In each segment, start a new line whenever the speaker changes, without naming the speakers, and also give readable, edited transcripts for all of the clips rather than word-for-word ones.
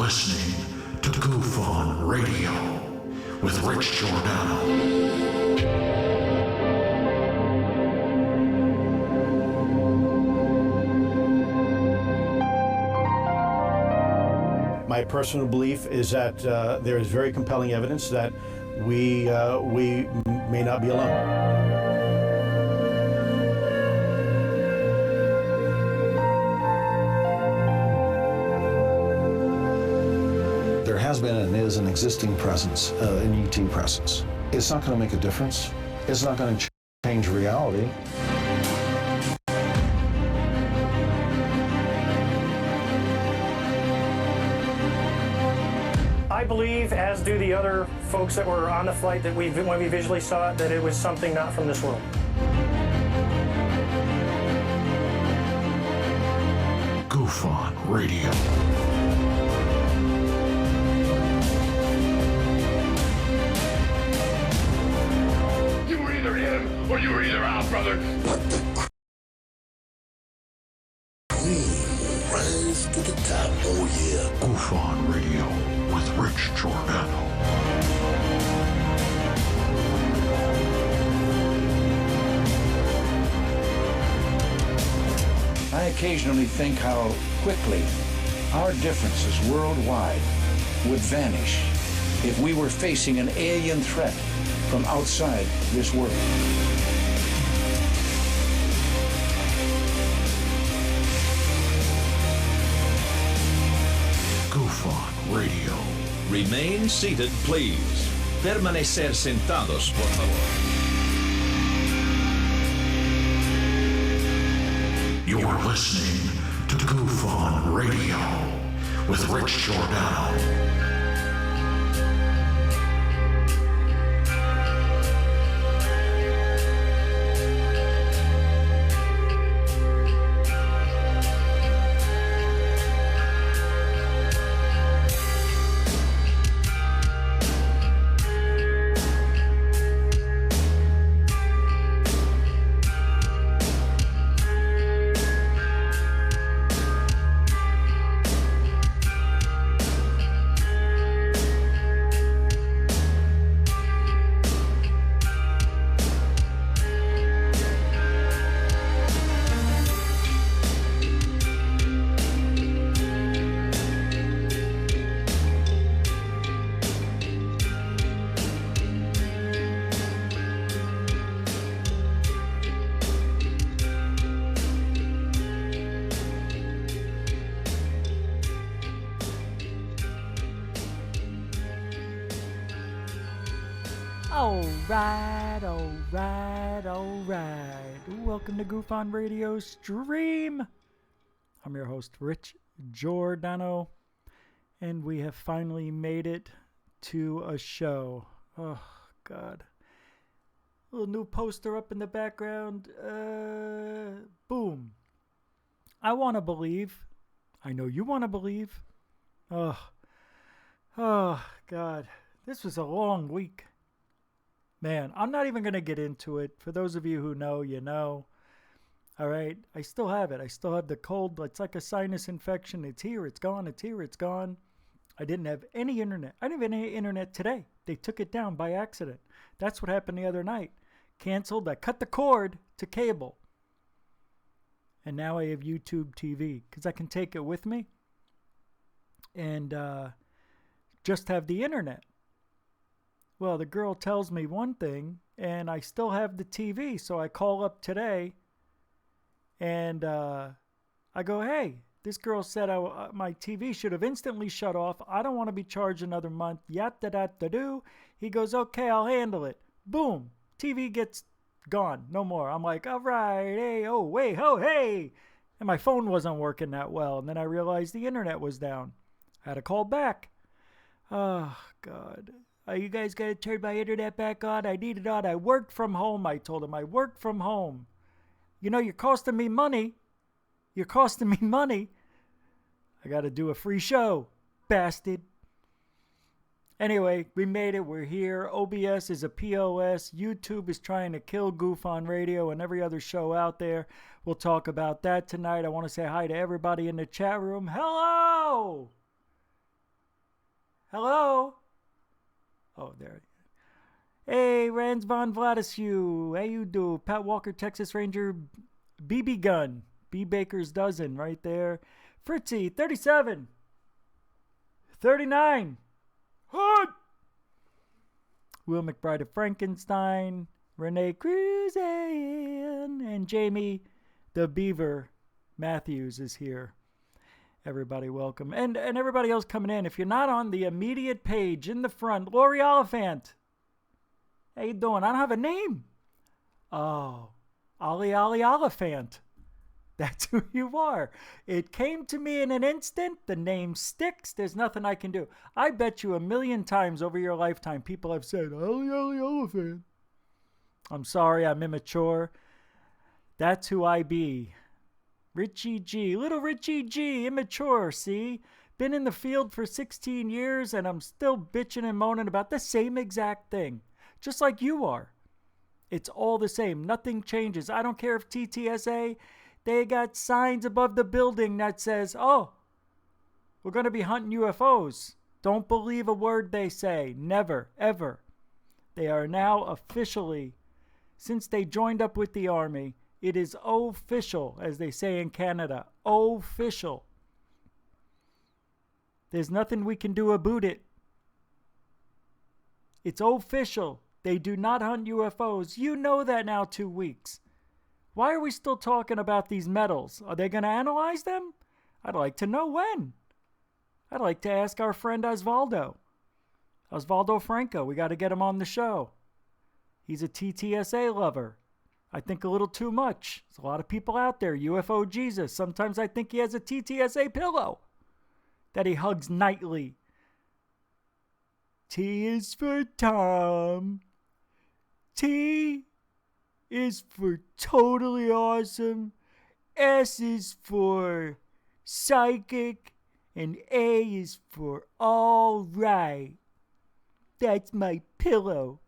listening to Goof on Radio with Rich Giordano.
My personal belief is that there is very compelling evidence that we may not be alone.
There has been and is an existing presence, an ET presence. It's not going to make a difference. It's not going to change reality.
I believe, as do the other folks that were on the flight, that when we visually saw it, that it was something not from this world.
Goof on Radio.
You were either in or you were either out, brother.
But the queen rise to the top, oh yeah.
Goof on Radio with Rich Giordano.
I occasionally think how quickly our differences worldwide would vanish if we were facing an alien threat from outside this world.
Goof on Radio.
Remain seated, please. Permanecer sentados, por favor.
You're listening to Goof on Radio with Rich Giordano.
Alright. Welcome to Goof on Radio Stream. I'm your host, Rich Giordano, and we have finally made it to a show. Oh, God. Little new poster up in the background. Boom. I want to believe. I know you want to believe. Oh, God. This was a long week. Man, I'm not even going to get into it. For those of you who know, you know. All right, I still have it. I still have the cold. It's like a sinus infection. It's here, it's gone, it's here, it's gone. I didn't have any internet. I didn't have any internet today. They took it down by accident. That's what happened the other night. Canceled. I cut the cord to cable. And now I have YouTube TV because I can take it with me and just have the internet. Well, the girl tells me one thing, and I still have the TV, so I call up today, and I go, hey, this girl said my TV should have instantly shut off. I don't want to be charged another month. Yat-da-da-da-do. He goes, okay, I'll handle it. Boom. TV gets gone. No more. I'm like, all right, hey, oh, wait, oh, hey. And my phone wasn't working that well, and then I realized the internet was down. I had to call back. Oh, God. You guys got to turn my internet back on. I need it on. I worked from home, I told him. I worked from home. You know, you're costing me money. You're costing me money. I got to do a free show, bastard. Anyway, we made it. We're here. OBS is a POS. YouTube is trying to kill Goof on Radio and every other show out there. We'll talk about that tonight. I want to say hi to everybody in the chat room. Hello! Hello? Oh, there. Hey, Rans von Vladishew. How you do? Pat Walker, Texas Ranger, BB gun. B Baker's dozen right there. Fritzy, 37. 39. Hood. Will McBride of Frankenstein. Renee Cruzan. And Jamie the Beaver Matthews is here. Everybody welcome. And everybody else coming in. If you're not on the immediate page in the front, Lori Oliphant. How you doing? I don't have a name. Oh, Ollie Oliphant. That's who you are. It came to me in an instant. The name sticks. There's nothing I can do. I bet you 1,000,000 times over your lifetime people have said, Ollie Oliphant. I'm sorry, I'm immature. That's who I be. Richie G. Little Richie G. Immature, see? Been in the field for 16 years and I'm still bitching and moaning about the same exact thing. Just like you are. It's all the same. Nothing changes. I don't care if TTSA, they got signs above the building that says, oh, we're going to be hunting UFOs. Don't believe a word they say. Never, ever. They are now officially, since they joined up with the Army, it is official, as they say in Canada. Official. There's nothing we can do about it. It's official. They do not hunt UFOs. You know that now 2 weeks. Why are we still talking about these metals? Are they going to analyze them? I'd like to know when. I'd like to ask our friend Osvaldo Franco. We got to get him on the show. He's a TTSA lover. I think a little too much. There's a lot of people out there. UFO Jesus. Sometimes I think he has a TTSA pillow that he hugs nightly. T is for Tom. T is for totally awesome. S is for psychic. And A is for all right. That's my pillow.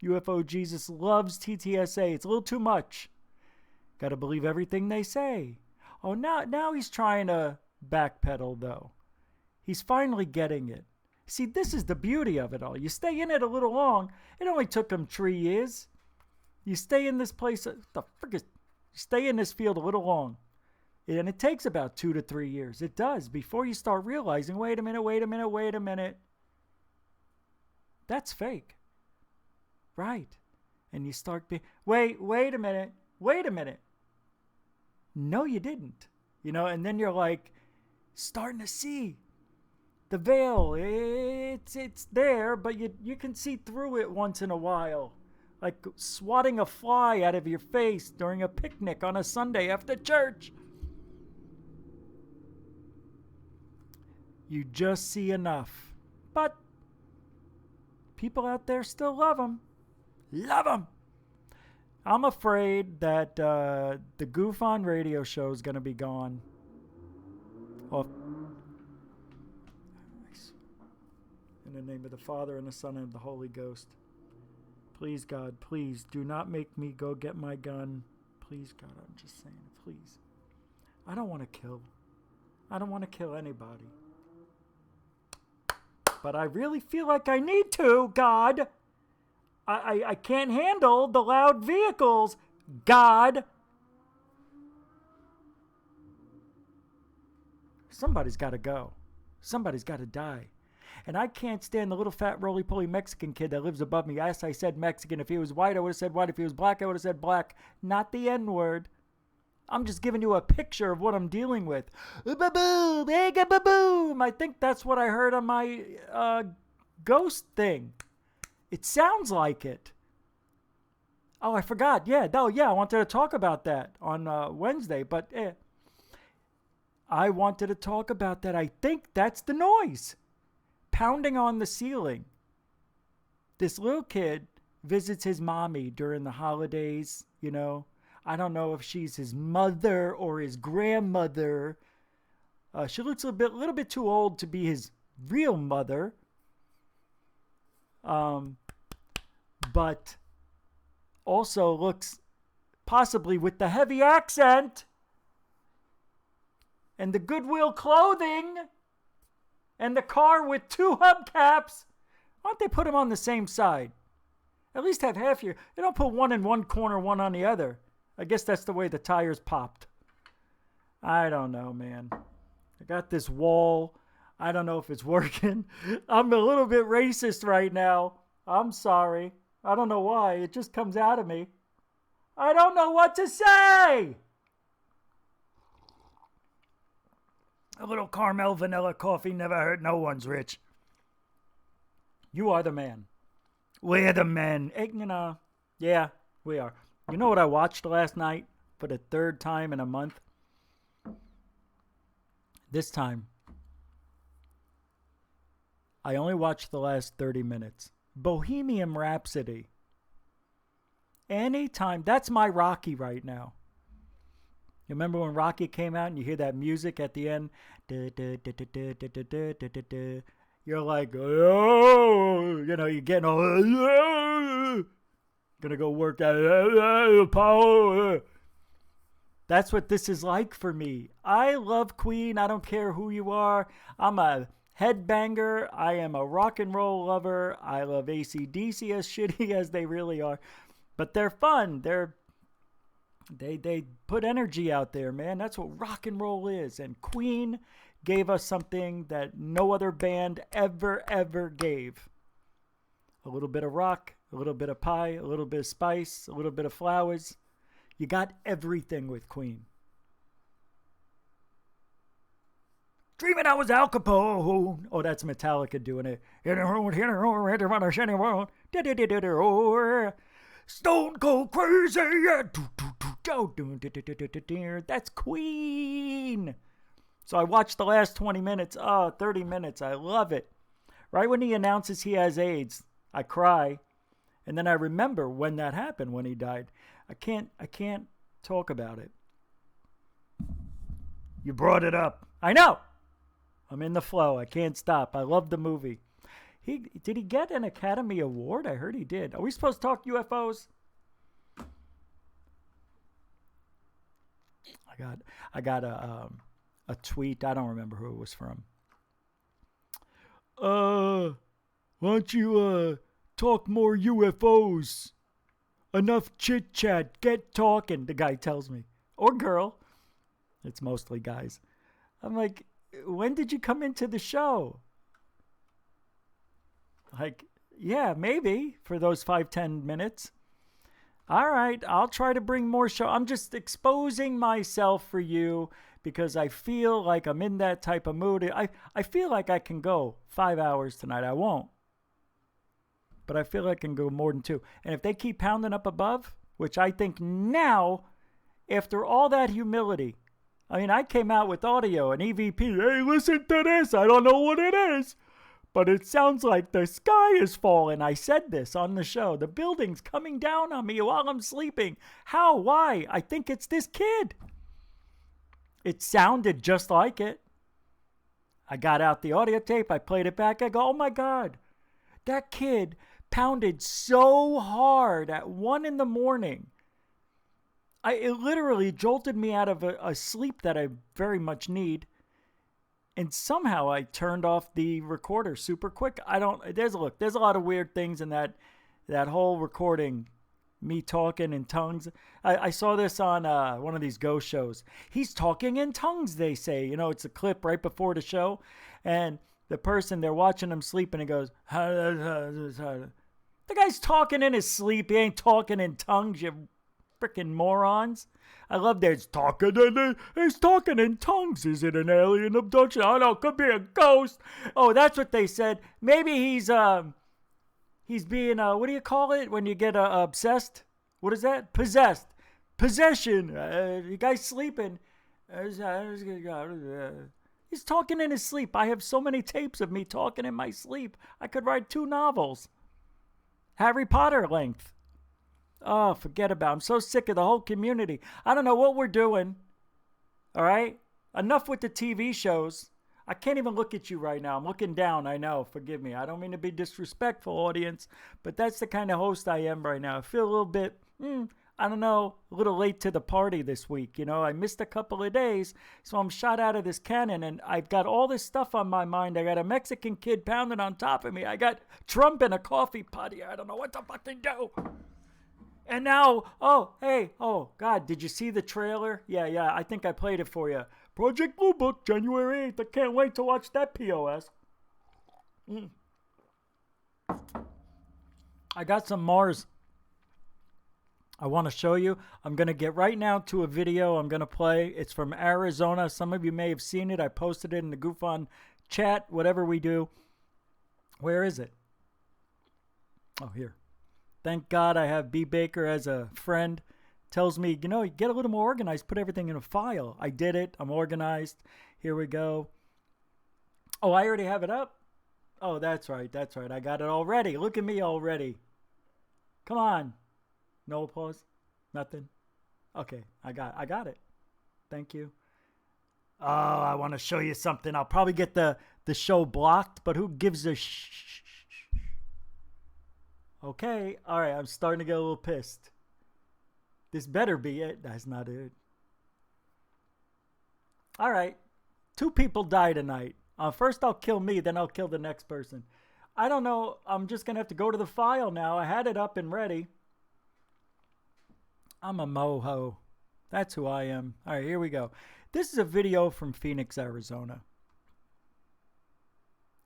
UFO Jesus loves TTSA. It's a little too much. Got to believe everything they say. Oh, now he's trying to backpedal, though. He's finally getting it. See, this is the beauty of it all. You stay in it a little long. It only took him 3 years. You stay in this place. You stay in this field a little long. And it takes about 2 to 3 years. It does. Before you start realizing, wait a minute. That's fake. Right. And you start being, wait a minute. No, you didn't. And then you're like starting to see the veil. It's there, but you can see through it once in a while. Like swatting a fly out of your face during a picnic on a Sunday after church. You just see enough. But people out there still love them. Love them. I'm afraid that the Goof on Radio show is going to be gone. Well, in the name of the Father, and the Son, and the Holy Ghost. Please, God, please do not make me go get my gun. Please, God, I'm just saying, please. I don't want to kill. I don't want to kill anybody. But I really feel like I need to, God. I can't handle the loud vehicles, God. Somebody's got to go. Somebody's got to die. And I can't stand the little fat roly-poly Mexican kid that lives above me. Yes, I said Mexican. If he was white, I would have said white. If he was black, I would have said black. Not the N-word. I'm just giving you a picture of what I'm dealing with. Ba-boom, hey, ba-boom. I think that's what I heard on my ghost thing. It sounds like it. Oh, I forgot. Yeah, I wanted to talk about that on Wednesday, but I wanted to talk about that. I think that's the noise. Pounding on the ceiling. This little kid visits his mommy during the holidays, I don't know if she's his mother or his grandmother. She looks a little bit too old to be his real mother. But also looks possibly with the heavy accent and the Goodwill clothing And the car with 2 hubcaps. Why don't they put them on the same side? At least have half your... They don't put one in one corner, one on the other. I guess that's the way the tires popped. I don't know, man. I got this wall. I don't know if it's working. I'm a little bit racist right now. I'm sorry. I don't know why. It just comes out of me. I don't know what to say. A little caramel vanilla coffee never hurt no one's Rich. You are the man. We're the men. Yeah, we are. You know what I watched last night for the 3rd time in a month? This time, I only watched the last 30 minutes. Bohemian Rhapsody. Anytime. That's my Rocky right now. You remember when Rocky came out and you hear that music at the end? You're like, oh, you know, you're getting all, gonna go work out, power. That's what this is like for me. I love Queen. I don't care who you are. I'm a headbanger. I am a rock and roll lover. I love AC/DC as shitty as they really are. But they're fun. They put energy out there, man. That's what rock and roll is. And Queen gave us something that no other band ever gave. A little bit of rock, a little bit of pie, a little bit of spice, a little bit of flowers. You got everything with Queen. Dreaming I was Al Capone. Oh, that's Metallica doing it. Stone cold crazy. That's Queen. So I watched the last 20 minutes. 30 minutes. I love it. Right when he announces he has AIDS, I cry. And then I remember when that happened, when he died. I can't talk about it. You brought it up. I know. I'm in the flow. I can't stop. I love the movie. Did he get an Academy Award? I heard he did. Are we supposed to talk UFOs? I got a tweet. I don't remember who it was from. Why don't you talk more UFOs? Enough chit chat. Get talking. The guy tells me, or girl. It's mostly guys. I'm like, when did you come into the show? Like, yeah, maybe for those 5-10 minutes. All right, I'll try to bring more show. I'm just exposing myself for you because I feel like I'm in that type of mood. I feel like I can go 5 hours tonight. I won't. But I feel like I can go more than 2. And if they keep pounding up above, which I think now, after all that humility, I mean, I came out with audio and EVP. Hey, listen to this. I don't know what it is, but it sounds like the sky is falling. I said this on the show. The building's coming down on me while I'm sleeping. How? Why? I think it's this kid. It sounded just like it. I got out the audio tape. I played it back. I go, oh my God. That kid pounded so hard at 1 a.m. It literally jolted me out of a sleep that I very much need. And somehow I turned off the recorder super quick. There's a lot of weird things in that whole recording. Me talking in tongues. I saw this on one of these ghost shows. He's talking in tongues, they say. You know, it's a clip right before the show. And the person, they're watching him sleep and he goes, the guy's talking in his sleep. He ain't talking in tongues, you freaking morons. I love that he's talking in tongues. Is it an alien abduction? Oh no, could be a ghost. Oh, that's what they said. Maybe he's being what do you call it when you get obsessed? What is that? Possessed. Possession. The guy's sleeping. He's talking in his sleep. I have so many tapes of me talking in my sleep. I could write 2 novels. Harry Potter length. Oh, forget about it. I'm so sick of the whole community. I don't know what we're doing. All right? Enough with the TV shows. I can't even look at you right now. I'm looking down. I know. Forgive me. I don't mean to be disrespectful, audience, but that's the kind of host I am right now. I feel a little bit, I don't know, a little late to the party this week. You know, I missed a couple of days, so I'm shot out of this cannon, and I've got all this stuff on my mind. I got a Mexican kid pounding on top of me. I got Trump in a coffee pot here. I don't know what to fucking do. And now, oh, God, did you see the trailer? Yeah, I think I played it for you. Project Blue Book, January 8th. I can't wait to watch that POS. I got some Mars I want to show you. I'm going to get right now to a video I'm going to play. It's from Arizona. Some of you may have seen it. I posted it in the Goof On chat, whatever we do. Where is it? Oh, here. Thank God I have B. Baker as a friend. Tells me, you know, you get a little more organized, put everything in a file. I did it. I'm organized. Here we go. Oh, I already have it up? Oh, that's right. I got it already. Look at me already. Come on. No applause? Nothing? Okay, I got it. Thank you. Oh, I want to show you something. I'll probably get the show blocked, but who gives a shh? Okay, all right, I'm starting to get a little pissed. This better be it. That's not it. All right, 2 people die tonight. First I'll kill me, then I'll kill the next person. I don't know. I'm just going to have to go to the file now. I had it up and ready. I'm a moho. That's who I am. All right, here we go. This is a video from Phoenix, Arizona.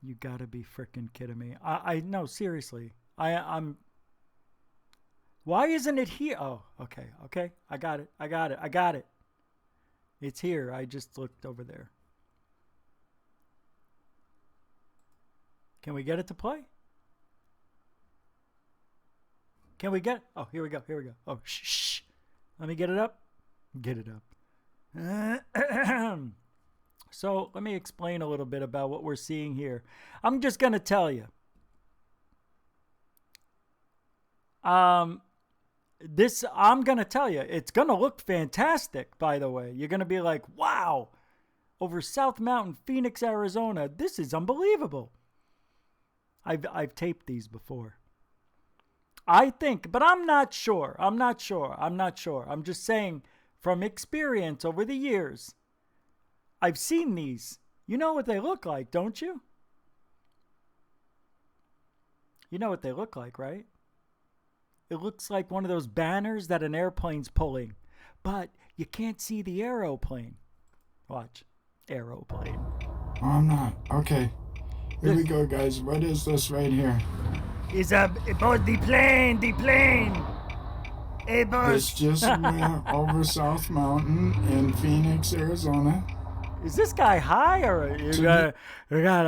You got to be freaking kidding me. I no, seriously. I'm... Why isn't it here? Oh, okay. I got it. It's here. I just looked over there. Can we get it to play? Can we get... Oh, here we go. Oh, shh. Let me get it up. So, let me explain a little bit about what we're seeing here. I'm just going to tell you. I'm going to tell you. It's going to look fantastic, by the way. You're going to be like, wow. Over South Mountain, Phoenix, Arizona. This is unbelievable. I've taped these before. I think, but I'm not sure. I'm just saying from experience over the years, I've seen these. You know what they look like, don't you? You know what they look like, right? It looks like one of those banners that an airplane's pulling, but you can't see the aeroplane. Watch. Aeroplane.
Oh, I'm not. Okay. Here we go, guys. What is this right here?
It's about the plane. Hey, boss.
It's just went over South Mountain in Phoenix, Arizona.
Is this guy high or you got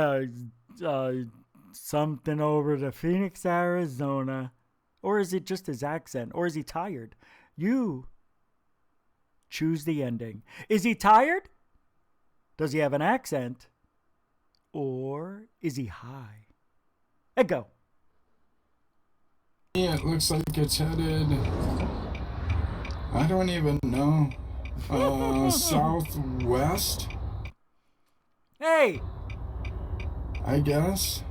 something over to Phoenix, Arizona? Or is it just his accent? Or is he tired? You choose the ending. Is he tired? Does he have an accent? Or is he high? And go.
Yeah, it looks like it's headed, I don't even know, southwest?
Hey!
I guess.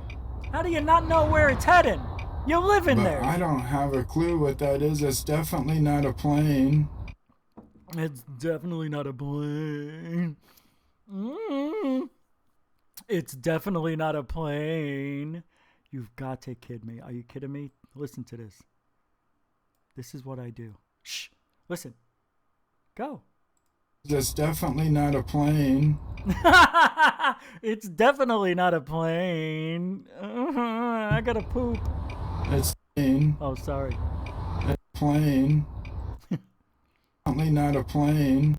How do you not know where it's heading? You live in there.
I don't have a clue what that is. It's definitely not a plane.
It's definitely not a plane. It's definitely not a plane. You've got to kid me. Are you kidding me? Listen to this. This is what I do. Shh. Listen. Go.
It's definitely not a plane.
It's definitely not a plane. I gotta poop.
It's plane.
Oh, sorry.
It's plane. Definitely not a plane.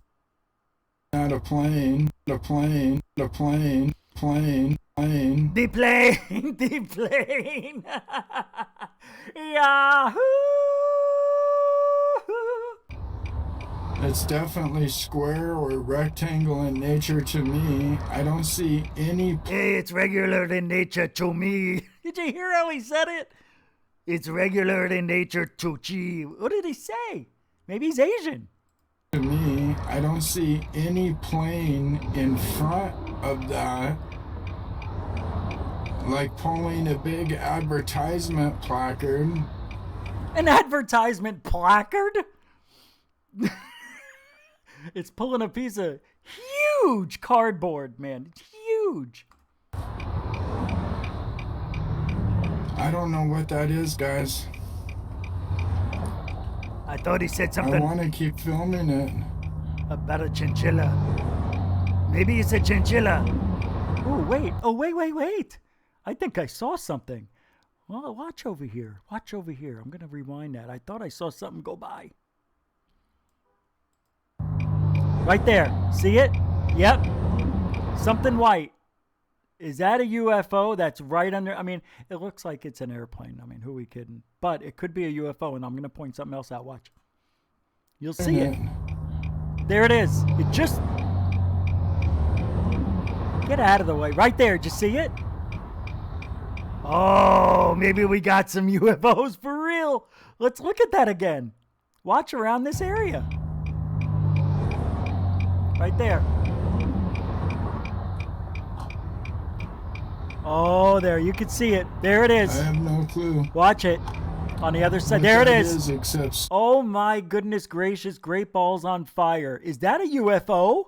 Not a plane. A plane. A plane. Plane. Plane.
The plane. The plane. Yahoo!
It's definitely square or rectangle in nature to me. I don't see any...
Hey, it's regular in nature to me. Did you hear how he said it? It's regular in nature to chi. What did he say? Maybe he's Asian.
To me, I don't see any plane in front of that. Like pulling a big advertisement placard.
An advertisement placard? It's pulling a piece of huge cardboard, man. It's huge.
I don't know what that is, guys.
I thought he said
I
something
want to keep filming it.
about a chinchilla. Maybe it's a chinchilla. Oh, wait. Oh, wait. I think I saw something. Well, watch over here. Watch over here. I'm going to rewind that. I thought I saw something go by. Right there. See it? Yep. Something white. Is that a UFO that's right under? I mean, it looks like it's an airplane. I mean, who are we kidding? But it could be a UFO, and I'm going to point something else out. Watch. You'll see it. There it is. It just... Get out of the way. Right there. Did you see it? Oh, maybe we got some UFOs for real. Let's look at that again. Watch around this area. Right there. Oh, there. You can see it. There it is.
I have no clue.
Watch it. On the other side.
What
There it
that
is.
Except
Oh, my goodness gracious. Great balls on fire. Is that a UFO?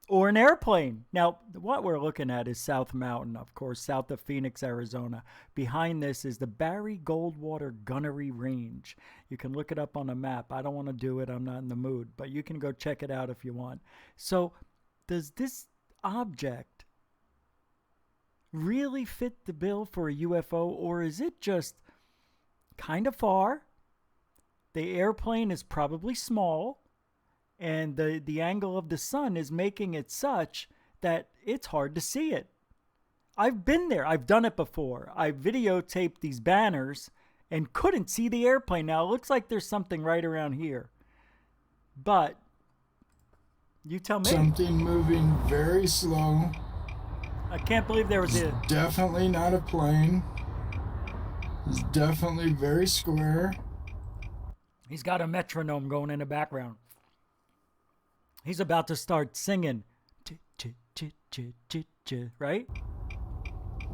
Or an airplane? Now, what we're looking at is South Mountain, of course, south of Phoenix, Arizona. Behind this is the Barry Goldwater Gunnery Range. You can look it up on a map. I don't want to do it. I'm not in the mood. But you can go check it out if you want. So, does this object really fit the bill for a UFO? Or is it just kind of far? The airplane is probably small. And the angle of the sun is making it such that it's hard to see it. I've been there. I've done it before. I videotaped these banners and couldn't see the airplane. Now, it looks like there's something right around here. But, you tell me.
something moving very slow.
I can't believe there was a...
Definitely not a plane. It's definitely very square.
He's got a metronome going in the background. He's about to start singing. Right?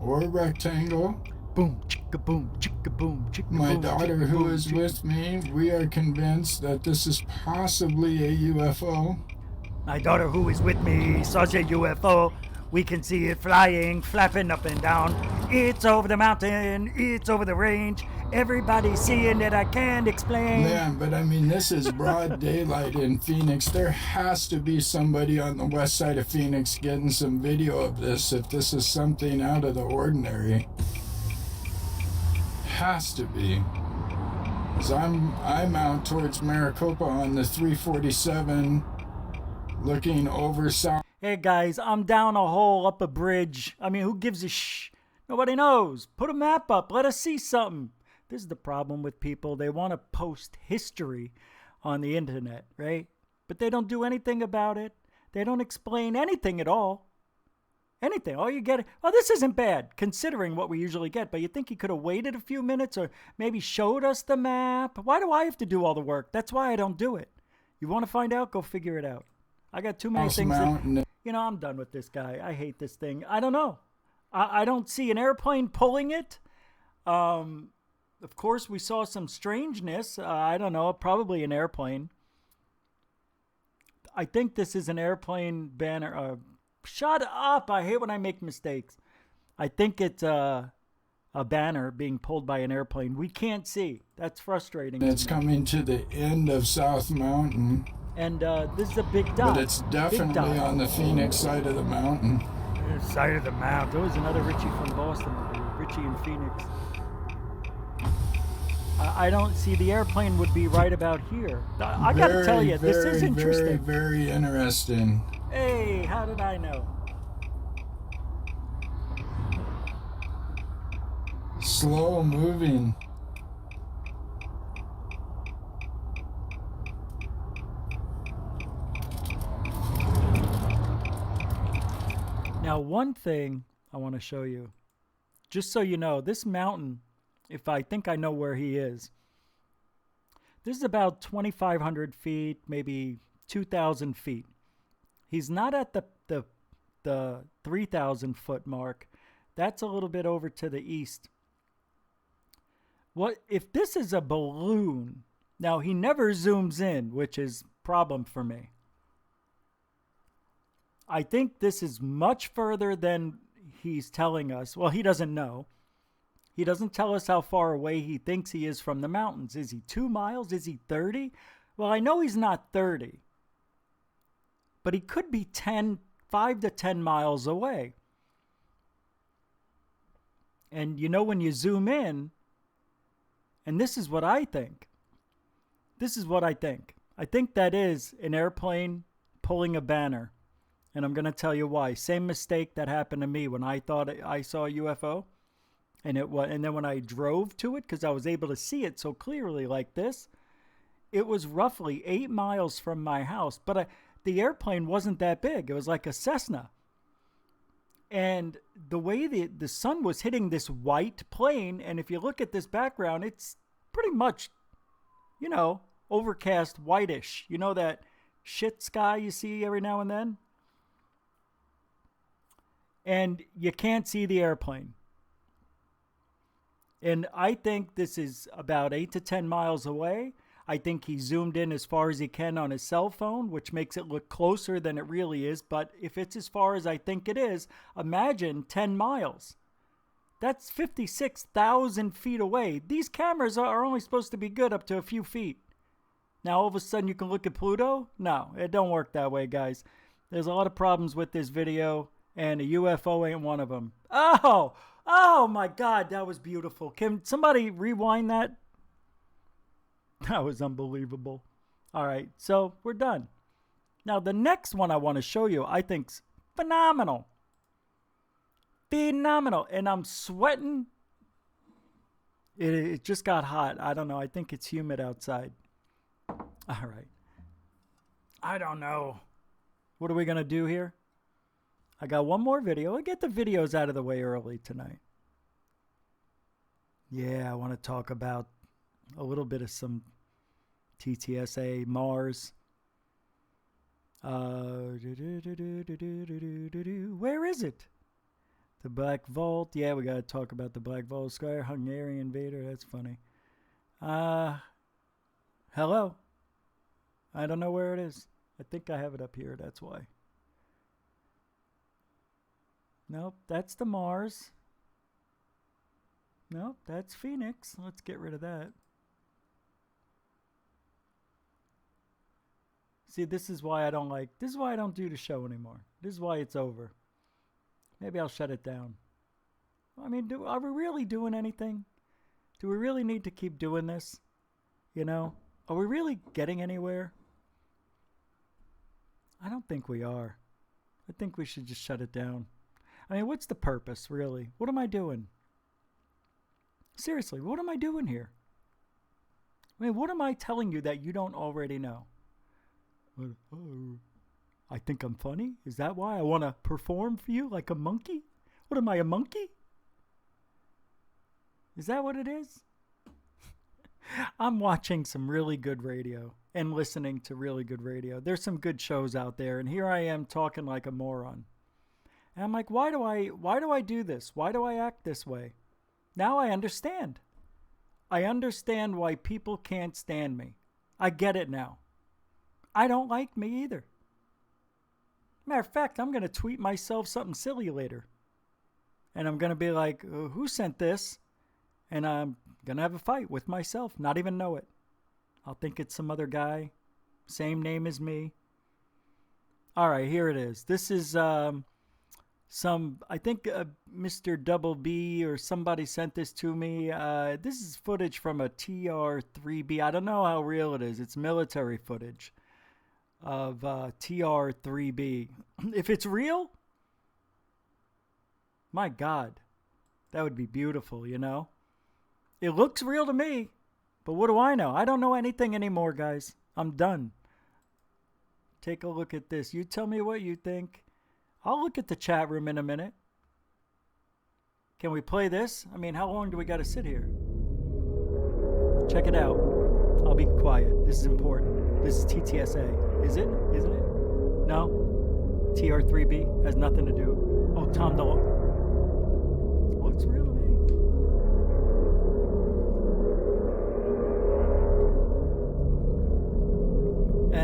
Or a rectangle.
Boom, chicka boom, chicka boom, chicka boom.
My daughter,
chicka
who
boom,
is
chicka-
with me, we are convinced that this is possibly a UFO.
My daughter, who is with me, saw a UFO. We can see it flying, flapping up and down. It's over the mountain. It's over the range. Everybody's seeing it. I can't explain.
Man, but I mean, this is broad daylight in Phoenix. There has to be somebody on the west side of Phoenix getting some video of this if this is something out of the ordinary. Has to be. 'Cause I'm out towards Maricopa on the 347 looking over south.
Hey, guys, I'm down a hole up a bridge. I mean, who gives a shh? Nobody knows. Put a map up. Let us see something. This is the problem with people. They want to post history on the internet, right? But they don't do anything about it. They don't explain anything at all. Anything. All you get, oh, this isn't bad, considering what we usually get. But you think he could have waited a few minutes or maybe showed us the map? Why do I have to do all the work? That's why I don't do it. You want to find out? Go figure it out. I got too many things that, I'm done with this guy. I hate this thing. I don't know. I don't see an airplane pulling it. Of course, we saw some strangeness. I don't know. Probably an airplane. I think this is an airplane banner. Shut up. I hate when I make mistakes. I think it's a banner being pulled by an airplane. We can't see. That's frustrating.
It's coming to the end of South Mountain.
And this is a big dot.
But it's definitely on the Phoenix side of the mountain.
Side of the mountain. There was another Richie from Boston. Richie in Phoenix. I don't see the airplane would be right about here. I got to tell you, this is interesting.
Very, very interesting.
Hey, how did I know?
Slow moving.
Now, one thing I want to show you, just so you know, this mountain, if I think I know where he is, this is about 2,500 feet, maybe 2,000 feet. He's not at the 3,000 foot mark. That's a little bit over to the east. What if this is a balloon? Now, he never zooms in, which is a problem for me. I think this is much further than he's telling us. Well, he doesn't know. He doesn't tell us how far away he thinks he is from the mountains. Is he 2 miles? Is he 30? Well, I know he's not 30. But he could be 5 to 10 miles away. And you know, when you zoom in, and this is what I think. This is what I think. I think that is an airplane pulling a banner. And I'm going to tell you why. Same mistake that happened to me when I thought I saw a UFO. And then when I drove to it, because I was able to see it so clearly like this, it was roughly 8 miles from my house. But the airplane wasn't that big. It was like a Cessna. And the way the sun was hitting this white plane, and if you look at this background, it's pretty much, you know, overcast, whitish. You know that shit sky you see every now and then? And you can't see the airplane. And I think this is about 8 to 10 miles away. I think he zoomed in as far as he can on his cell phone, which makes it look closer than it really is. But if it's as far as I think it is, imagine 10 miles. That's 56,000 feet away. These cameras are only supposed to be good up to a few feet. Now, all of a sudden, you can look at Pluto? No, it don't work that way, guys. There's a lot of problems with this video, and a UFO ain't one of them. Oh my God, that was beautiful. Can somebody rewind that? That was unbelievable. All right, so we're done. Now, the next one I want to show you, I think's phenomenal. Phenomenal. And I'm sweating. It just got hot. I don't know. I think it's humid outside. All right. I don't know. What are we going to do here? I got one more video. I'll get the videos out of the way early tonight. Yeah, I want to talk about a little bit of some TTSA, Mars. Where is it? The Black Vault. Yeah, we got to talk about the Black Vault. Sky Hungarian invader. That's funny. Hello. I don't know where it is. I think I have it up here. That's why. Nope, that's the Mars. Nope, that's Phoenix. Let's get rid of that. See, this is why I don't do the show anymore. This is why it's over. Maybe I'll shut it down. I mean, are we really doing anything? Do we really need to keep doing this? You know? Are we really getting anywhere? I don't think we are. I think we should just shut it down. I mean, what's the purpose, really? What am I doing? Seriously, what am I doing here? I mean, what am I telling you that you don't already know? I think I'm funny? Is that why I want to perform for you like a monkey? What am I, a monkey? Is that what it is? I'm watching some really good radio and listening to really good radio. There's some good shows out there, and here I am talking like a moron. And I'm like, why do I do this? Why do I act this way? Now I understand. I understand why people can't stand me. I get it now. I don't like me either. Matter of fact, I'm going to tweet myself something silly later. And I'm going to be like, who sent this? And I'm going to have a fight with myself, not even know it. I'll think it's some other guy, same name as me. All right, here it is. This is I think Mr. Double B or somebody sent this to me. This is footage from a TR-3B. I don't know how real it is. It's military footage of TR-3B. If it's real, my God, that would be beautiful, you know? It looks real to me, but what do I know? I don't know anything anymore, guys. I'm done. Take a look at this. You tell me what you think. I'll look at the chat room in a minute. Can we play this? I mean, how long do we got to sit here? Check it out. I'll be quiet. This is important. This is TTSA. Is it? Isn't it? No? TR-3B has nothing to do. Oh, Tom DeLonge. Looks real to me.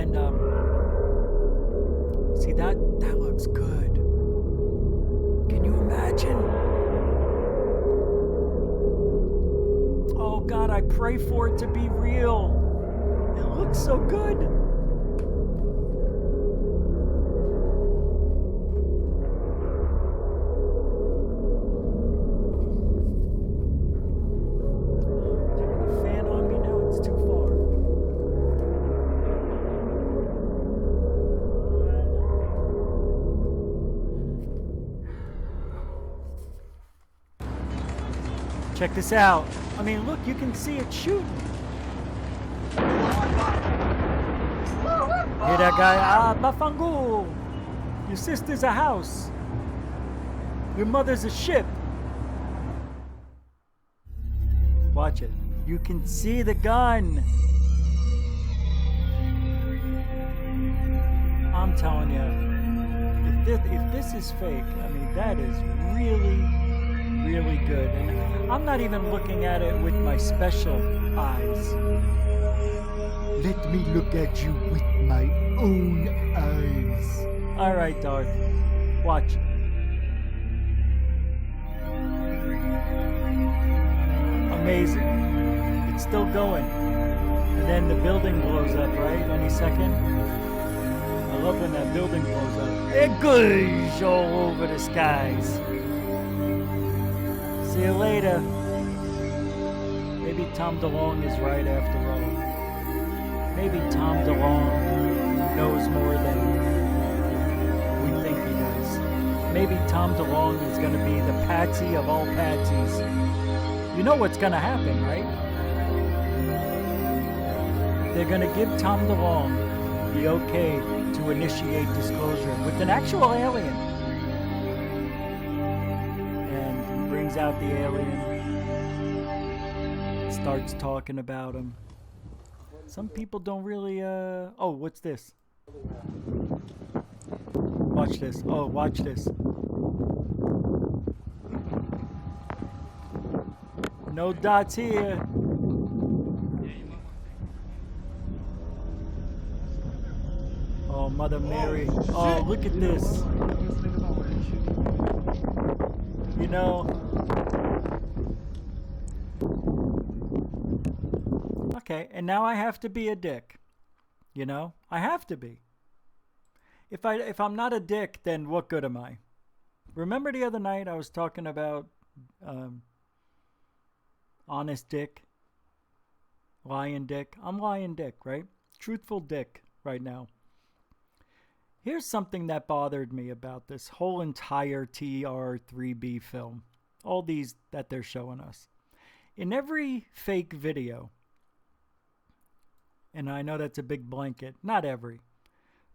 And see, that looks good. Can you imagine? Oh God, I pray for it to be real. It looks so good. Turn the fan on me now, it's too far. Check this out. I mean, look, you can see it shooting. Hear that guy? Ah, Bafangu. Your sister's a house. Your mother's a ship. Watch it. You can see the gun. I'm telling you, if this is fake, I mean, that is really, really good. And I'm not even looking at it with my special eyes. Let me look at you with my own eyes. All right, Darth. Watch. Amazing. It's still going. And then the building blows up, right? Any second. I love when that building blows up. It goes all over the skies. See you later. Maybe Tom DeLonge is right after all. Maybe Tom DeLonge knows more than we think he does. Maybe Tom DeLonge is going to be the patsy of all patsies. You know what's going to happen, right? They're going to give Tom DeLonge the okay to initiate disclosure with an actual alien. And he brings out the alien, starts talking about him. Some people don't really, oh, what's this? Watch this. Oh, watch this. No dots here. Oh, Mother Mary. Oh, look at this. You know. Okay, and now I have to be a dick. You know? I have to be. If I'm not a dick, then what good am I? Remember the other night I was talking about honest dick? Lying dick? I'm lying dick, right? Truthful dick right now. Here's something that bothered me about this whole entire TR3B film. All these that they're showing us. In every fake video, and I know that's a big blanket, not every,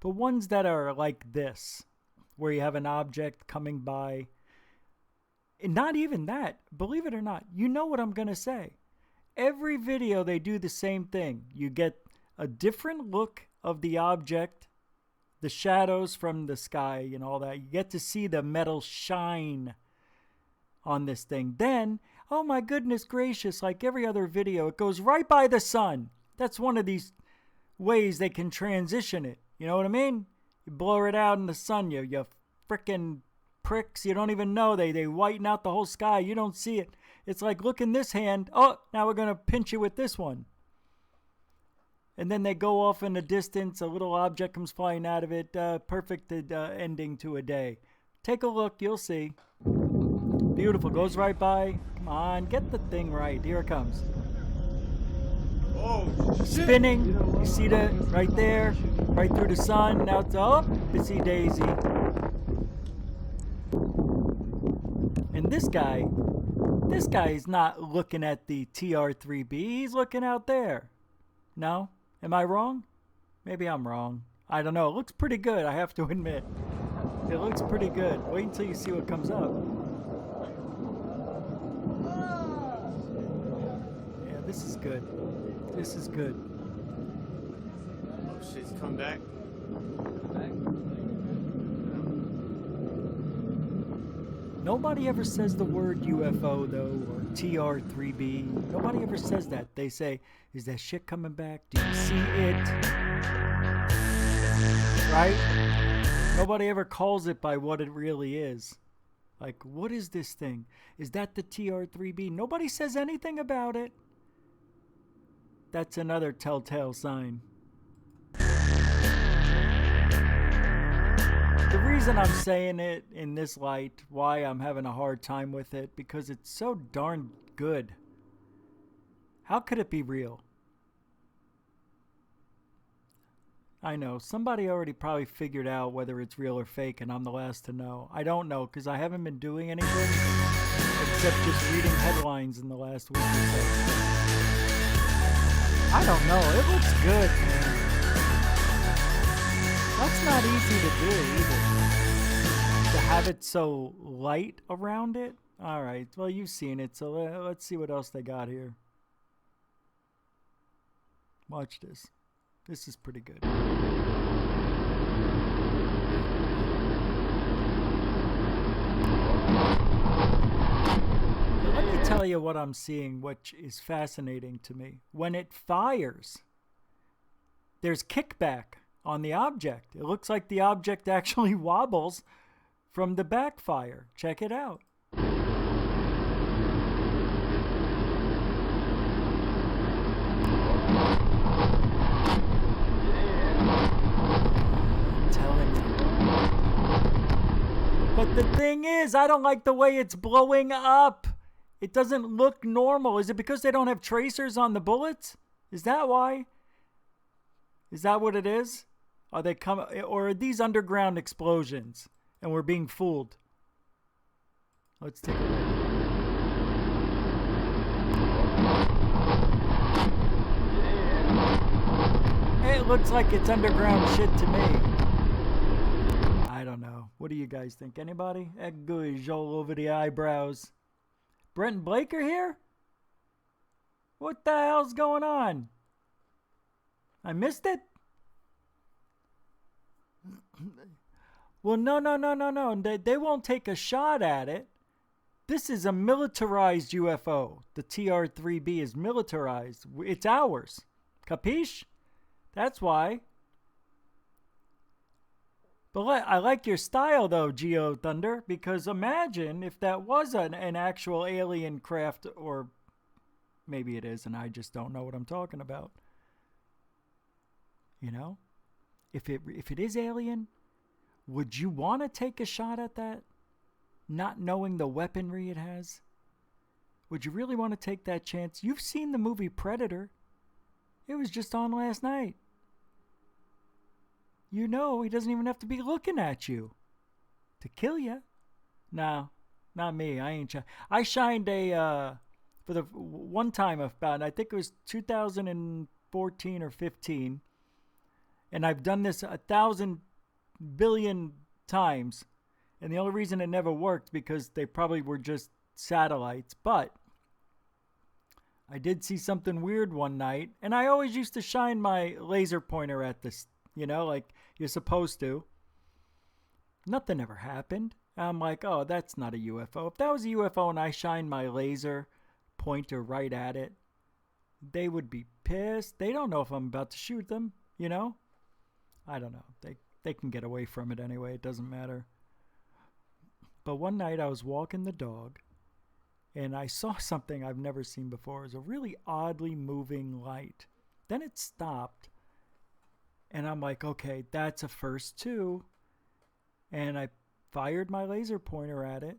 but ones that are like this, where you have an object coming by, and not even that, believe it or not, you know what I'm going to say. Every video they do the same thing. You get a different look of the object, the shadows from the sky and all that. You get to see the metal shine on this thing. Then, oh my goodness gracious, like every other video, it goes right by the sun. That's one of these ways they can transition it. You know what I mean? You blur it out in the sun, you frickin' pricks. You don't even know. They whiten out the whole sky. You don't see it. It's like, look in this hand. Oh, now we're going to pinch you with this one. And then they go off in the distance. A little object comes flying out of it. Perfect ending to a day. Take a look. You'll see. Beautiful. Goes right by. Come on. Get the thing right. Here it comes. Oh, spinning. You see that right there? Right through the sun. Now it's up. Bitsy daisy. And this guy is not looking at the TR3B. He's looking out there. No? Am I wrong? Maybe I'm wrong. I don't know. It looks pretty good, I have to admit. It looks pretty good. Wait until you see what comes up. Yeah, this is good. This is good.
Oh, shit's come back.
Nobody ever says the word UFO, though, or TR3B. Nobody ever says that. They say, is that shit coming back? Do you see it? Right? Nobody ever calls it by what it really is. Like, what is this thing? Is that the TR3B? Nobody says anything about it. That's another telltale sign. The reason I'm saying it in this light, why I'm having a hard time with it, because it's so darn good. How could it be real? I know, somebody already probably figured out whether it's real or fake, and I'm the last to know. I don't know, because I haven't been doing anything except just reading headlines in the last week or so. I don't know, it looks good, man. That's not easy to do either. To have it so light around it. Alright, well, you've seen it, so let's see what else they got here. Watch this. This is pretty good. Let me tell you what I'm seeing, which is fascinating to me. When it fires, there's kickback on the object. It looks like the object actually wobbles from the backfire. Check it out. But the thing is, I don't like the way it's blowing up. It doesn't look normal. Is it because they don't have tracers on the bullets? Is that why? Is that what it is? Are they or are these underground explosions and we're being fooled? Let's take a look. It looks like it's underground shit to me. I don't know. What do you guys think? Anybody? Egg all over the eyebrows. Brent and Blake are here? What the hell's going on? I missed it? Well, no. They won't take a shot at it. This is a militarized UFO. The TR-3B is militarized. It's ours. Capiche? That's why. But I like your style, though, Geo Thunder, because imagine if that was an actual alien craft, or maybe it is, and I just don't know what I'm talking about. You know? If it is alien, would you want to take a shot at that? Not knowing the weaponry it has? Would you really want to take that chance? You've seen the movie Predator. It was just on last night. You know he doesn't even have to be looking at you to kill you. No, not me. I shined for the one time about, I think it was 2014 or 15, and I've done this 1,000 billion times, and the only reason it never worked because they probably were just satellites. But I did see something weird one night, and I always used to shine my laser pointer at this. You know, like you're supposed to. Nothing ever happened. I'm like, oh, that's not a UFO. If that was a UFO and I shined my laser pointer right at it, they would be pissed. They don't know if I'm about to shoot them, you know? I don't know. They can get away from it anyway. It doesn't matter. But one night I was walking the dog, and I saw something I've never seen before. It was a really oddly moving light. Then it stopped. And I'm like, okay, that's a first too. And I fired my laser pointer at it.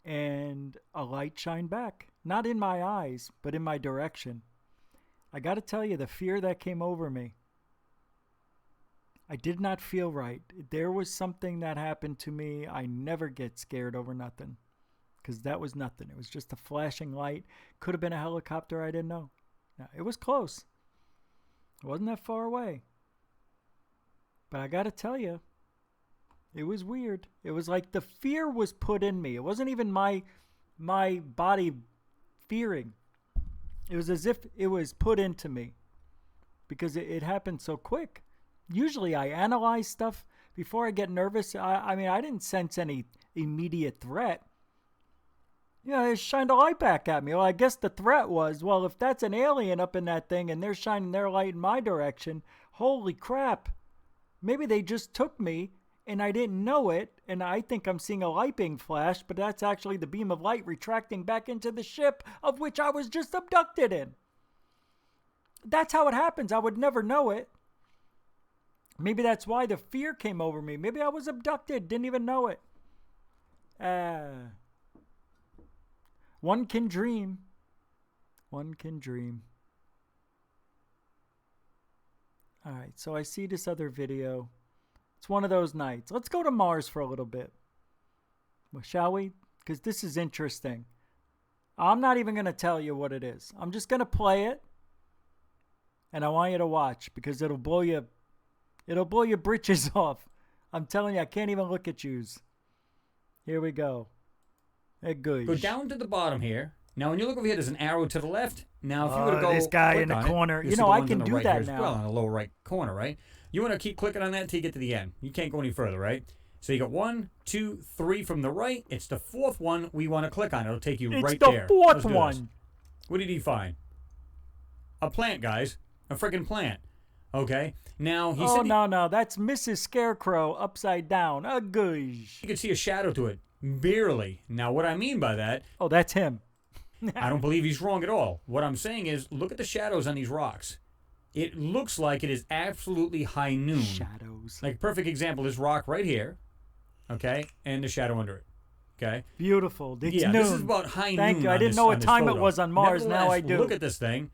And a light shined back. Not in my eyes, but in my direction. I got to tell you, the fear that came over me. I did not feel right. There was something that happened to me. I never get scared over nothing. Because that was nothing. It was just a flashing light. Could have been a helicopter. I didn't know. Now, it was close. It wasn't that far away. But I got to tell you, it was weird. It was like the fear was put in me. It wasn't even my body fearing. It was as if it was put into me because it happened so quick. Usually I analyze stuff before I get nervous. I mean, I didn't sense any immediate threat. Yeah, they shined a light back at me. Well, I guess the threat was, well, if that's an alien up in that thing and they're shining their light in my direction, holy crap. Maybe they just took me and I didn't know it, and I think I'm seeing a light being flashed, but that's actually the beam of light retracting back into the ship of which I was just abducted in. That's how it happens. I would never know it. Maybe that's why the fear came over me. Maybe I was abducted, didn't even know it. One can dream. One can dream. All right, so I see this other video. It's one of those nights. Let's go to Mars for a little bit. Well, shall we? Because this is interesting. I'm not even going to tell you what it is. I'm just going to play it. And I want you to watch because it'll blow your britches off. I'm telling you, I can't even look at yous. Here we go.
Go down to the bottom here. Now, when you look over here, there's an arrow to the left. Now, if you were to go
this guy in the corner. You know, I can do that now.
Well, in the lower right corner, right? You want to keep clicking on that until you get to the end. You can't go any further, right? So you got 1, 2, 3 from the right. It's the fourth one we want to click on. It'll take you right there.
It's the fourth one.
What did he find? A plant, guys. A freaking plant. Okay. Now, he said...
no. That's Mrs. Scarecrow upside down. A goosh.
You can see a shadow to it. Barely. Now, what I mean by that...
Oh, that's him.
I don't believe he's wrong at all. What I'm saying is, look at the shadows on these rocks. It looks like it is absolutely high noon.
Shadows.
Like, perfect example, this rock right here, okay, and the shadow under it, okay?
Beautiful. It's
noon. This is about high noon.
Thank you. I didn't know what time it was on Mars. Now I do.
Look at this thing.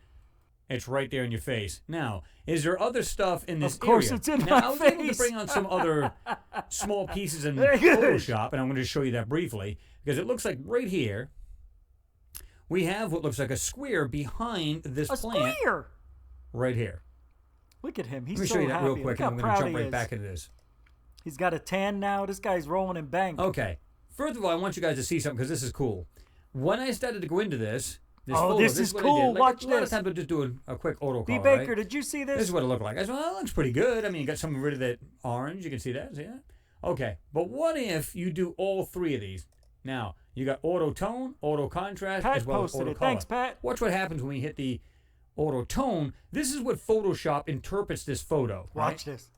It's right there in your face. Now, is there other stuff in this area?
Of course it's in my face.
Now, I was able to bring on some other small pieces in Photoshop, and I'm going to show you that briefly, because it looks like right here, we have what looks like a square behind this plant.
A square?
Right here.
Look at him. He's
so happy. Let me show you that real quick, and I'm going to jump right back into this.
He's got a tan now. This guy's rolling in bank.
Okay. First of all, I want you guys to see something, because this is cool. When I started to go into this
this is cool. Watch this.
A lot of times we'll just do a quick autocolor,
B. Baker,
right?
did you see this?
This is what it looked like. I said, well, that looks pretty good. I mean, you got some rid of that orange. You can see that. See that? Okay. But what if you do all three of these? Now, you got auto tone, auto contrast,
Pat
as well as
posted
auto
it.
color.
Thanks, Pat.
Watch what happens when we hit the auto tone. This is what Photoshop interprets this photo.
Watch
right?
this.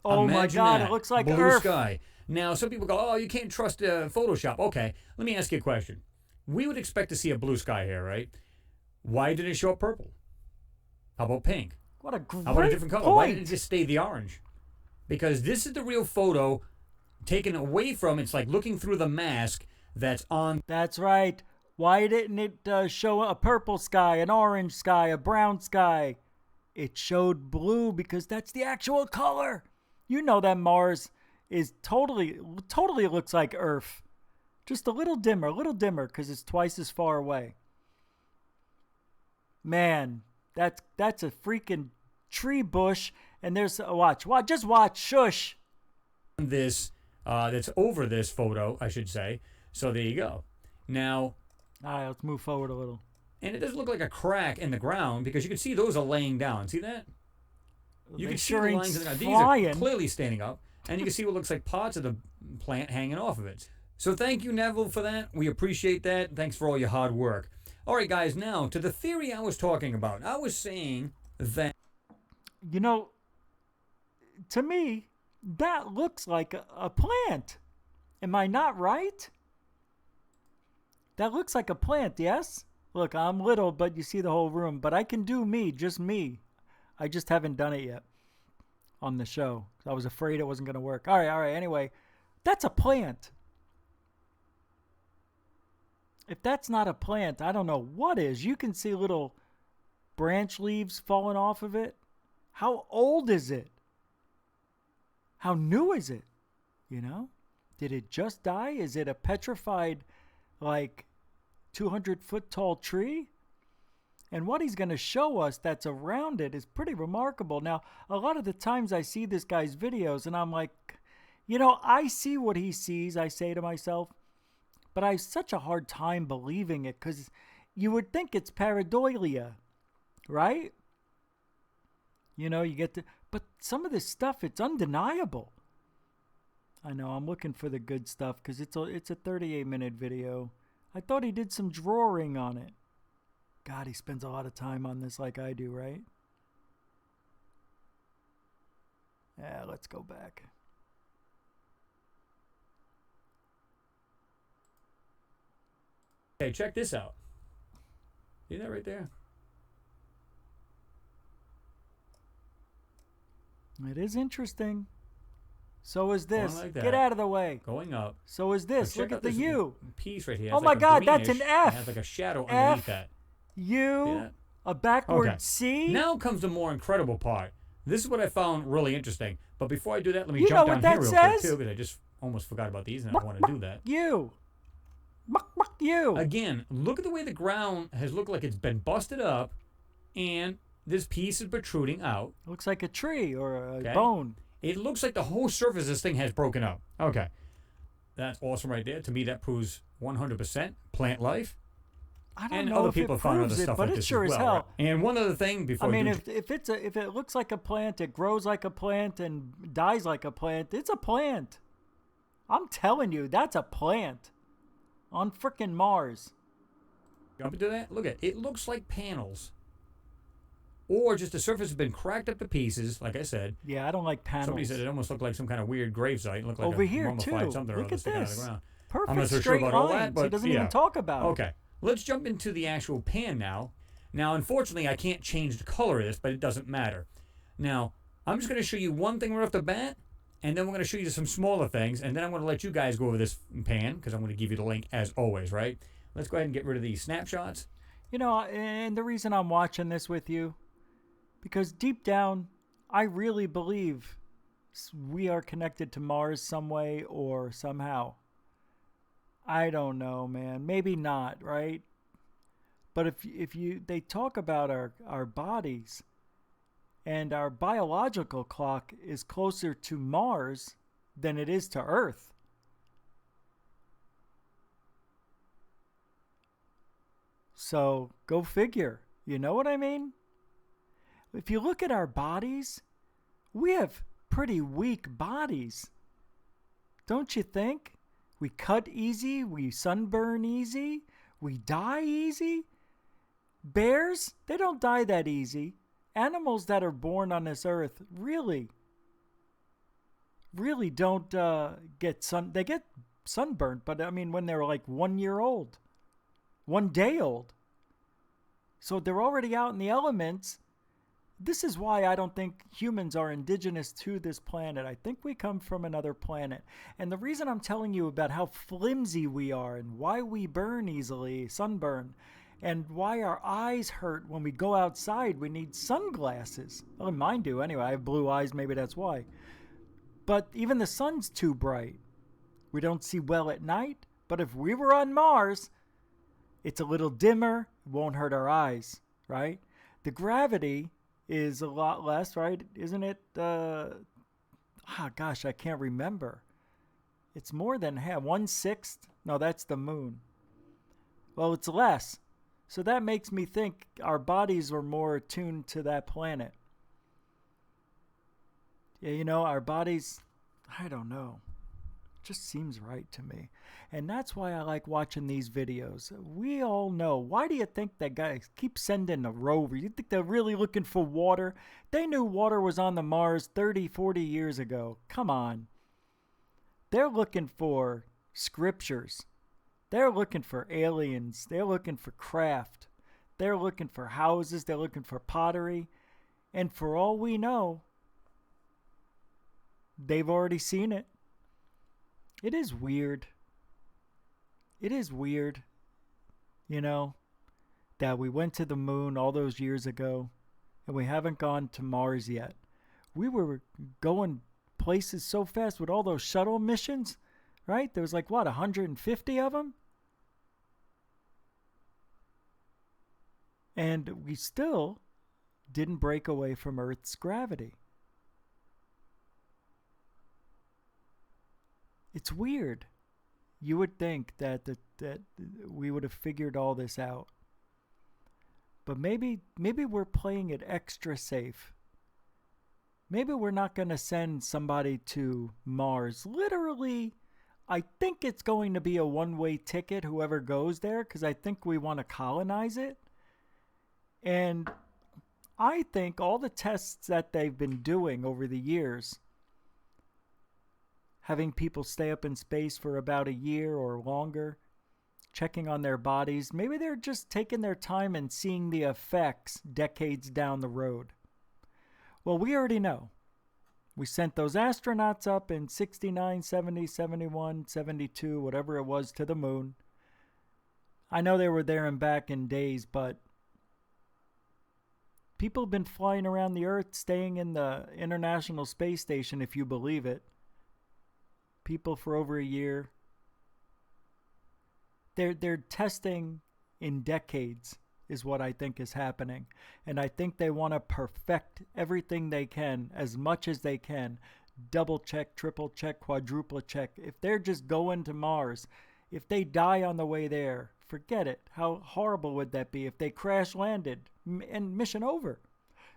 Oh my God!
That.
It looks like
Blue
Earth.
sky. Now, some people go, "Oh, you can't trust Photoshop." Okay, let me ask you a question. We would expect to see a blue sky here, right? Why did it show up purple? How about pink?
What a great
How about a different color?
point.
Why didn't it just stay the orange? Because this is the real photo taken away from. It's like looking through the mask that's on.
That's right. Why didn't it show a purple sky, an orange sky, a brown sky? It showed blue because that's the actual color. You know that Mars is totally looks like Earth. Just a little dimmer because it's twice as far away. Man, that's a freaking tree bush, and there's watch, just watch, shush.
This that's over this photo, I should say. So there you go. Now,
all right, let's move forward a little.
And it does look like a crack in the ground because you can see those are laying down. See that? You can see the lines in the ground. These are clearly standing up, and you can see what looks like parts of the plant hanging off of it. So thank you, Neville, for that. We appreciate that. Thanks for all your hard work. All right, guys, now to the theory I was talking about. I was saying that...
You know, to me, that looks like a plant. Am I not right? That looks like a plant, yes? Look, I'm little, but you see the whole room. But I can do me, just me. I just haven't done it yet on the show. I was afraid it wasn't going to work. All right. Anyway, that's a plant. If that's not a plant, I don't know what is. You can see little branch leaves falling off of it. How old is it? How new is it? You know? Did it just die? Is it a petrified, like, 200-foot tall tree? And what he's going to show us that's around it is pretty remarkable. Now, a lot of the times I see this guy's videos and I'm like, you know, I see what he sees, I say to myself. But I have such a hard time believing it because you would think it's pareidolia, right? You know, you get to... But some of this stuff, it's undeniable. I know, I'm looking for the good stuff because it's a 38-minute video. I thought he did some drawing on it. God, he spends a lot of time on this like I do, right? Yeah, let's go back.
Okay, check this out. See that right there?
It is interesting. So is this.
Like that.
Get out of the way.
Going up.
So is this. Look at the U.
Piece right here.
Oh my God, that's an F.
It has like a shadow underneath that.
U. A backward C.
Now comes the more incredible part. This is what I found really interesting. But before I do that, let me jump down here real quick too, because I just almost forgot about these and I want to do that.
U. U.
Again, look at the way the ground has looked like it's been busted up, and this piece is protruding out.
Looks like a tree or a bone.
It looks like the whole surface of this thing has broken up. Okay. That's awesome right there. To me, that proves 100% plant life.
I don't
and
know
other
if
people
it
found
proves
other
it,
stuff
but
like
it
this
sure
as
as
well.
hell.
Right? And one other thing before
I mean, if it looks like a plant, it grows like a plant and dies like a plant, it's a plant. I'm telling you, that's a plant on frickin' Mars.
Jump into that. Look at it. It looks like panels, or just the surface has been cracked up to pieces. Like I said.
Yeah, I don't like panels.
Somebody said it almost looked like some kind of weird gravesite. It looked like
over
a
here
mummified
too.
something or
Look
other
at
sticking out of the
this.
ground.
Perfect
I'm not so sure
straight
about all
lines.
that, but
He doesn't
yeah.
even talk about it.
Okay, let's jump into the actual pan now. Now, unfortunately, I can't change the color of this, but it doesn't matter. Now, I'm just going to show you one thing right off the bat, and then we're going to show you some smaller things, and then I'm going to let you guys go over this pan, because I'm going to give you the link as always, right? Let's go ahead and get rid of these snapshots.
You know, and the reason I'm watching this with you, because deep down, I really believe we are connected to Mars some way or somehow. I don't know, man. Maybe not, right? But they talk about our bodies, and our biological clock is closer to Mars than it is to Earth. So go figure. You know what I mean? If you look at our bodies, we have pretty weak bodies. Don't you think? We cut easy, we sunburn easy, we die easy. Bears, they don't die that easy. Animals that are born on this earth really don't they get sunburned, but I mean when they're like 1 year old, 1 day old. So they're already out in the elements. This is why I don't think humans are indigenous to this planet. I think we come from another planet. And the reason I'm telling you about how flimsy we are and why we burn easily, sunburn, and why our eyes hurt when we go outside, we need sunglasses. Well, mine do anyway. I have blue eyes, maybe that's why. But even the sun's too bright. We don't see well at night, but if we were on Mars, it's a little dimmer, it won't hurt our eyes, right? The gravity is a lot less, right? Isn't it? Gosh, I can't remember. It's more than half. 1/6? No, that's the moon. Well, it's less. So that makes me think our bodies are more attuned to that planet. Yeah, you know, our bodies, I don't know. Just seems right to me. And that's why I like watching these videos. We all know. Why do you think that guys keep sending a rover? You think they're really looking for water? They knew water was on the Mars 30, 40 years ago. Come on. They're looking for scriptures. They're looking for aliens. They're looking for craft. They're looking for houses. They're looking for pottery. And for all we know, they've already seen it. It is weird. It is weird, you know, that we went to the moon all those years ago and we haven't gone to Mars yet. We were going places so fast with all those shuttle missions, right? There was like, 150 of them? And we still didn't break away from Earth's gravity. It's weird. You would think that we would have figured all this out. But maybe we're playing it extra safe. Maybe we're not going to send somebody to Mars literally I think it's going to be a one-way ticket, whoever goes there, because I think we want to colonize it. And I think all the tests that they've been doing over the years, having people stay up in space for about a year or longer, checking on their bodies, maybe they're just taking their time and seeing the effects decades down the road. Well, we already know. We sent those astronauts up in 69, 70, 71, 72, whatever it was, to the moon. I know they were there and back in days, but people have been flying around the Earth, staying in the International Space Station, if you believe it. People for over a year. They're testing in decades is what I think is happening. And I think they want to perfect everything they can, as much as they can. Double check, triple check, quadruple check. If they're just going to Mars, if they die on the way there, forget it. How horrible would that be if they crash landed and mission over?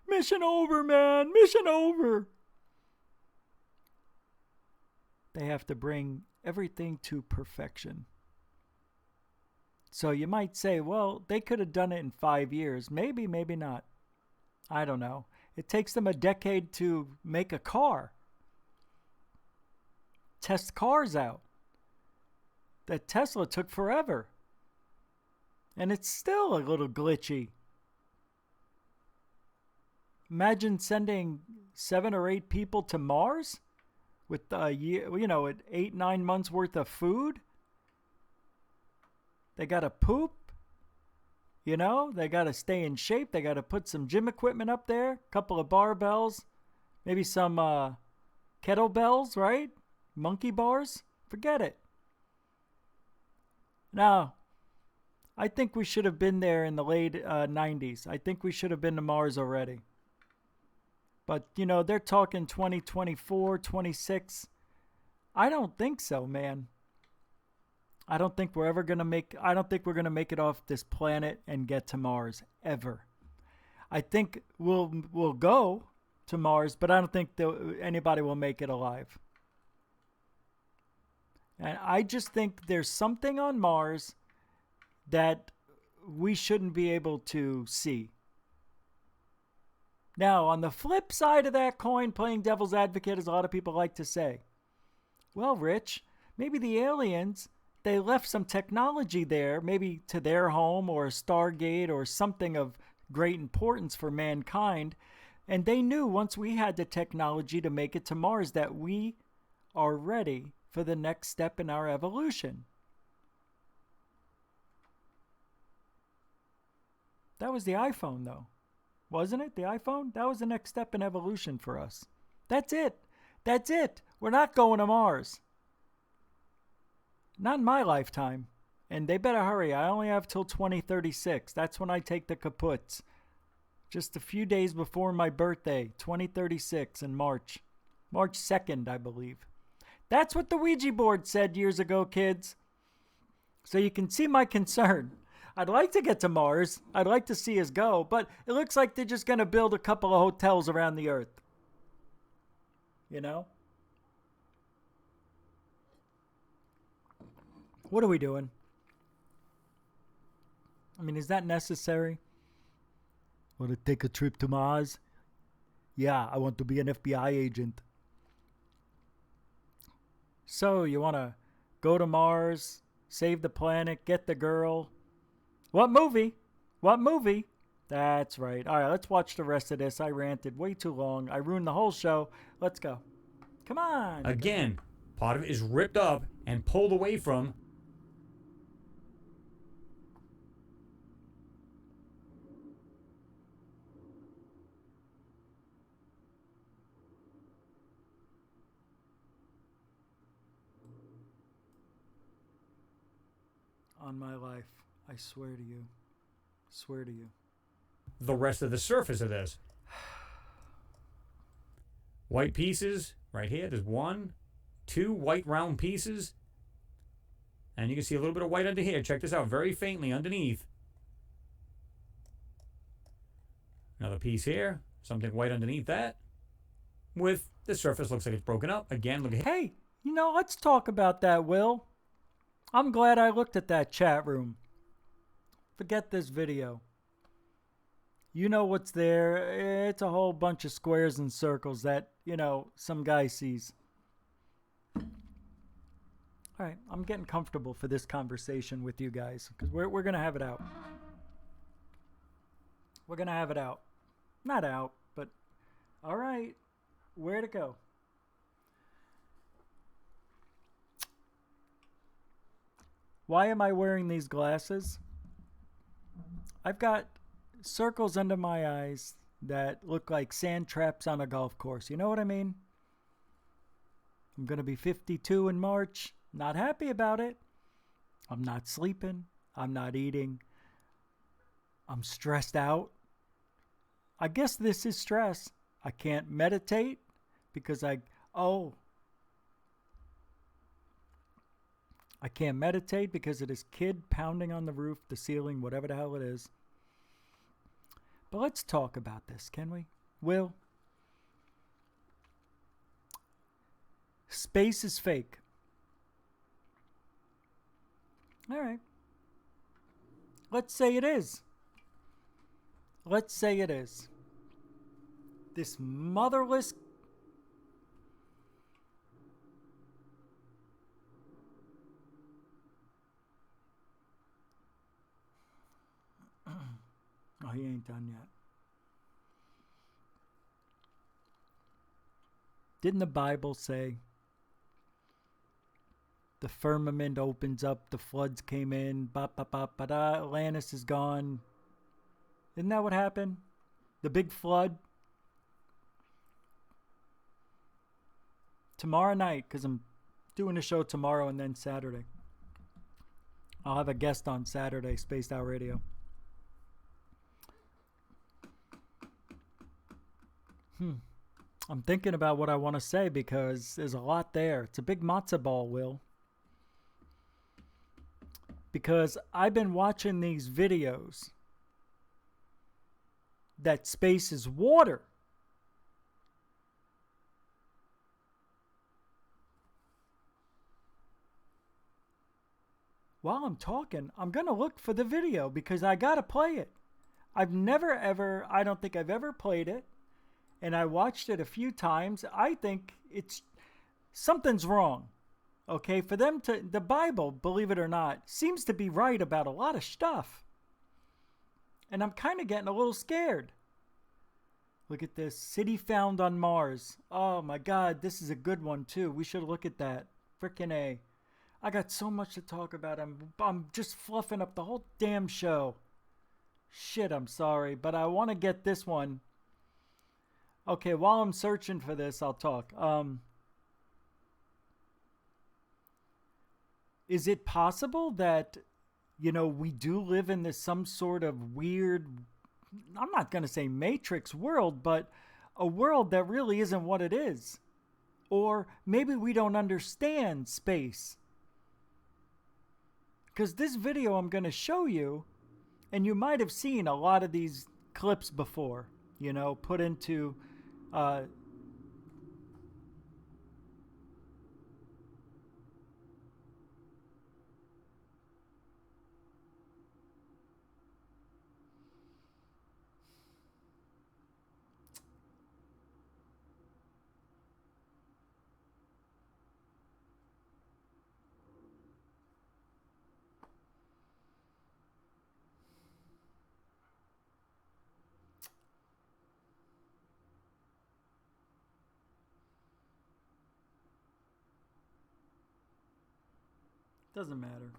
Mission over, man. Mission over. They have to bring everything to perfection. So you might say, well, they could have done it in 5 years. Maybe, maybe not. I don't know. It takes them a decade to make a car. Test cars out. That Tesla took forever. And it's still a little glitchy. Imagine sending 7 or 8 people to Mars with a year, 8-9 months worth of food. They got to poop, they got to stay in shape. They got to put some gym equipment up there, a couple of barbells, maybe some kettlebells, right? Monkey bars. Forget it. Now, I think we should have been there in the late 90s. I think we should have been to Mars already. But, they're talking 2024, 26. I don't think so, man. I don't think we're going to make it off this planet and get to Mars ever. I think we'll go to Mars, but I don't think anybody will make it alive. And I just think there's something on Mars that we shouldn't be able to see. Now, on the flip side of that coin, playing devil's advocate, as a lot of people like to say, well, Rich, maybe the aliens, they left some technology there, maybe to their home or a Stargate or something of great importance for mankind. And they knew once we had the technology to make it to Mars that we are ready for the next step in our evolution. That was the iPhone, though. Wasn't it? The iPhone? That was the next step in evolution for us. That's it. That's it. We're not going to Mars. Not in my lifetime. And they better hurry. I only have till 2036. That's when I take the kaputs. Just a few days before my birthday, 2036 in March. March 2nd, I believe. That's what the Ouija board said years ago, kids. So you can see my concern. I'd like to get to Mars. I'd like to see us go. But it looks like they're just going to build a couple of hotels around the Earth. What are we doing? I mean, is that necessary? Want to take a trip to Mars? Yeah, I want to be an FBI agent. So, you want to go to Mars, save the planet, get the girl. What movie? What movie? That's right. All right, let's watch the rest of this. I ranted way too long. I ruined the whole show. Let's go. Come on.
Again, part of it is ripped up and pulled away from.
On my life, I swear to you. Swear to you.
The rest of the surface of this. White pieces right here. There's 1, 2 white round pieces. And you can see a little bit of white under here. Check this out. Very faintly underneath. Another piece here. Something white underneath that. With the surface looks like it's broken up. Again, look at.
Hey, You know, let's talk about that, Will. I'm glad I looked at that chat room. Forget this video. You know what's there. It's a whole bunch of squares and circles that, you know, some guy sees. All right, I'm getting comfortable for this conversation with you guys because we're going to have it out. We're going to have it out. Not out, but all right. Where to go? Why am I wearing these glasses? I've got circles under my eyes that look like sand traps on a golf course. You know what I mean? I'm going to be 52 in March. Not happy about it. I'm not sleeping. I'm not eating. I'm stressed out. I guess this is stress. I can't meditate because I can't meditate because of this kid pounding on the roof, the ceiling, whatever the hell it is. But let's talk about this, can we? Will? Space is fake. All right. Let's say it is. Let's say it is. This motherless... Oh, he ain't done yet. Didn't the Bible say the firmament opens up, the floods came in, Atlantis is gone? Isn't that what happened? The big flood? Tomorrow night, because I'm doing a show tomorrow and then Saturday. I'll have a guest on Saturday, Spaced Out Radio. I'm thinking about what I want to say because there's a lot there. It's a big matzo ball, Will. Because I've been watching these videos that space is water. While I'm talking, I'm going to look for the video because I got to play it. I've never ever, I don't think I've ever played it. And I watched it a few times. I think something's wrong. Okay, for them to, the Bible, believe it or not, seems to be right about a lot of stuff. And I'm kind of getting a little scared. Look at this, city found on Mars. Oh my God, this is a good one too. We should look at that. Frickin' A. I got so much to talk about. I'm just fluffing up the whole damn show. Shit, I'm sorry, but I want to get this one. Okay, while I'm searching for this, I'll talk. Is it possible that, you know, we do live in this some sort of weird, I'm not going to say Matrix world, but a world that really isn't what it is? Or maybe we don't understand space. Because this video I'm going to show you, and you might have seen a lot of these clips before, you know, put into... Doesn't matter.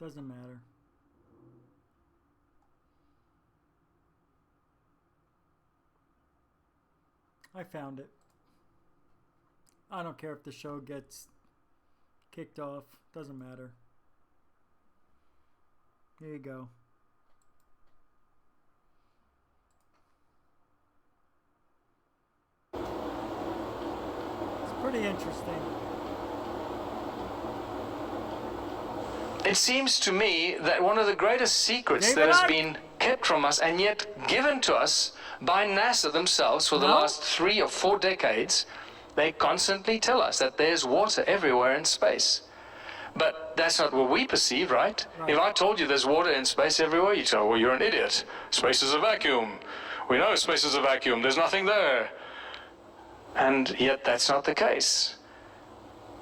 Doesn't matter. I found it. I don't care if the show gets kicked off. Doesn't matter. Here you go. It's pretty interesting.
It seems to me that one of the greatest secrets that has been kept from us and yet given to us by NASA themselves for the last 3 or 4 decades, they constantly tell us that there's water everywhere in space. But that's not what we perceive, right? If I told you there's water in space everywhere, you'd say, well, you're an idiot. Space is a vacuum. We know space is a vacuum. There's nothing there. And yet that's not the case.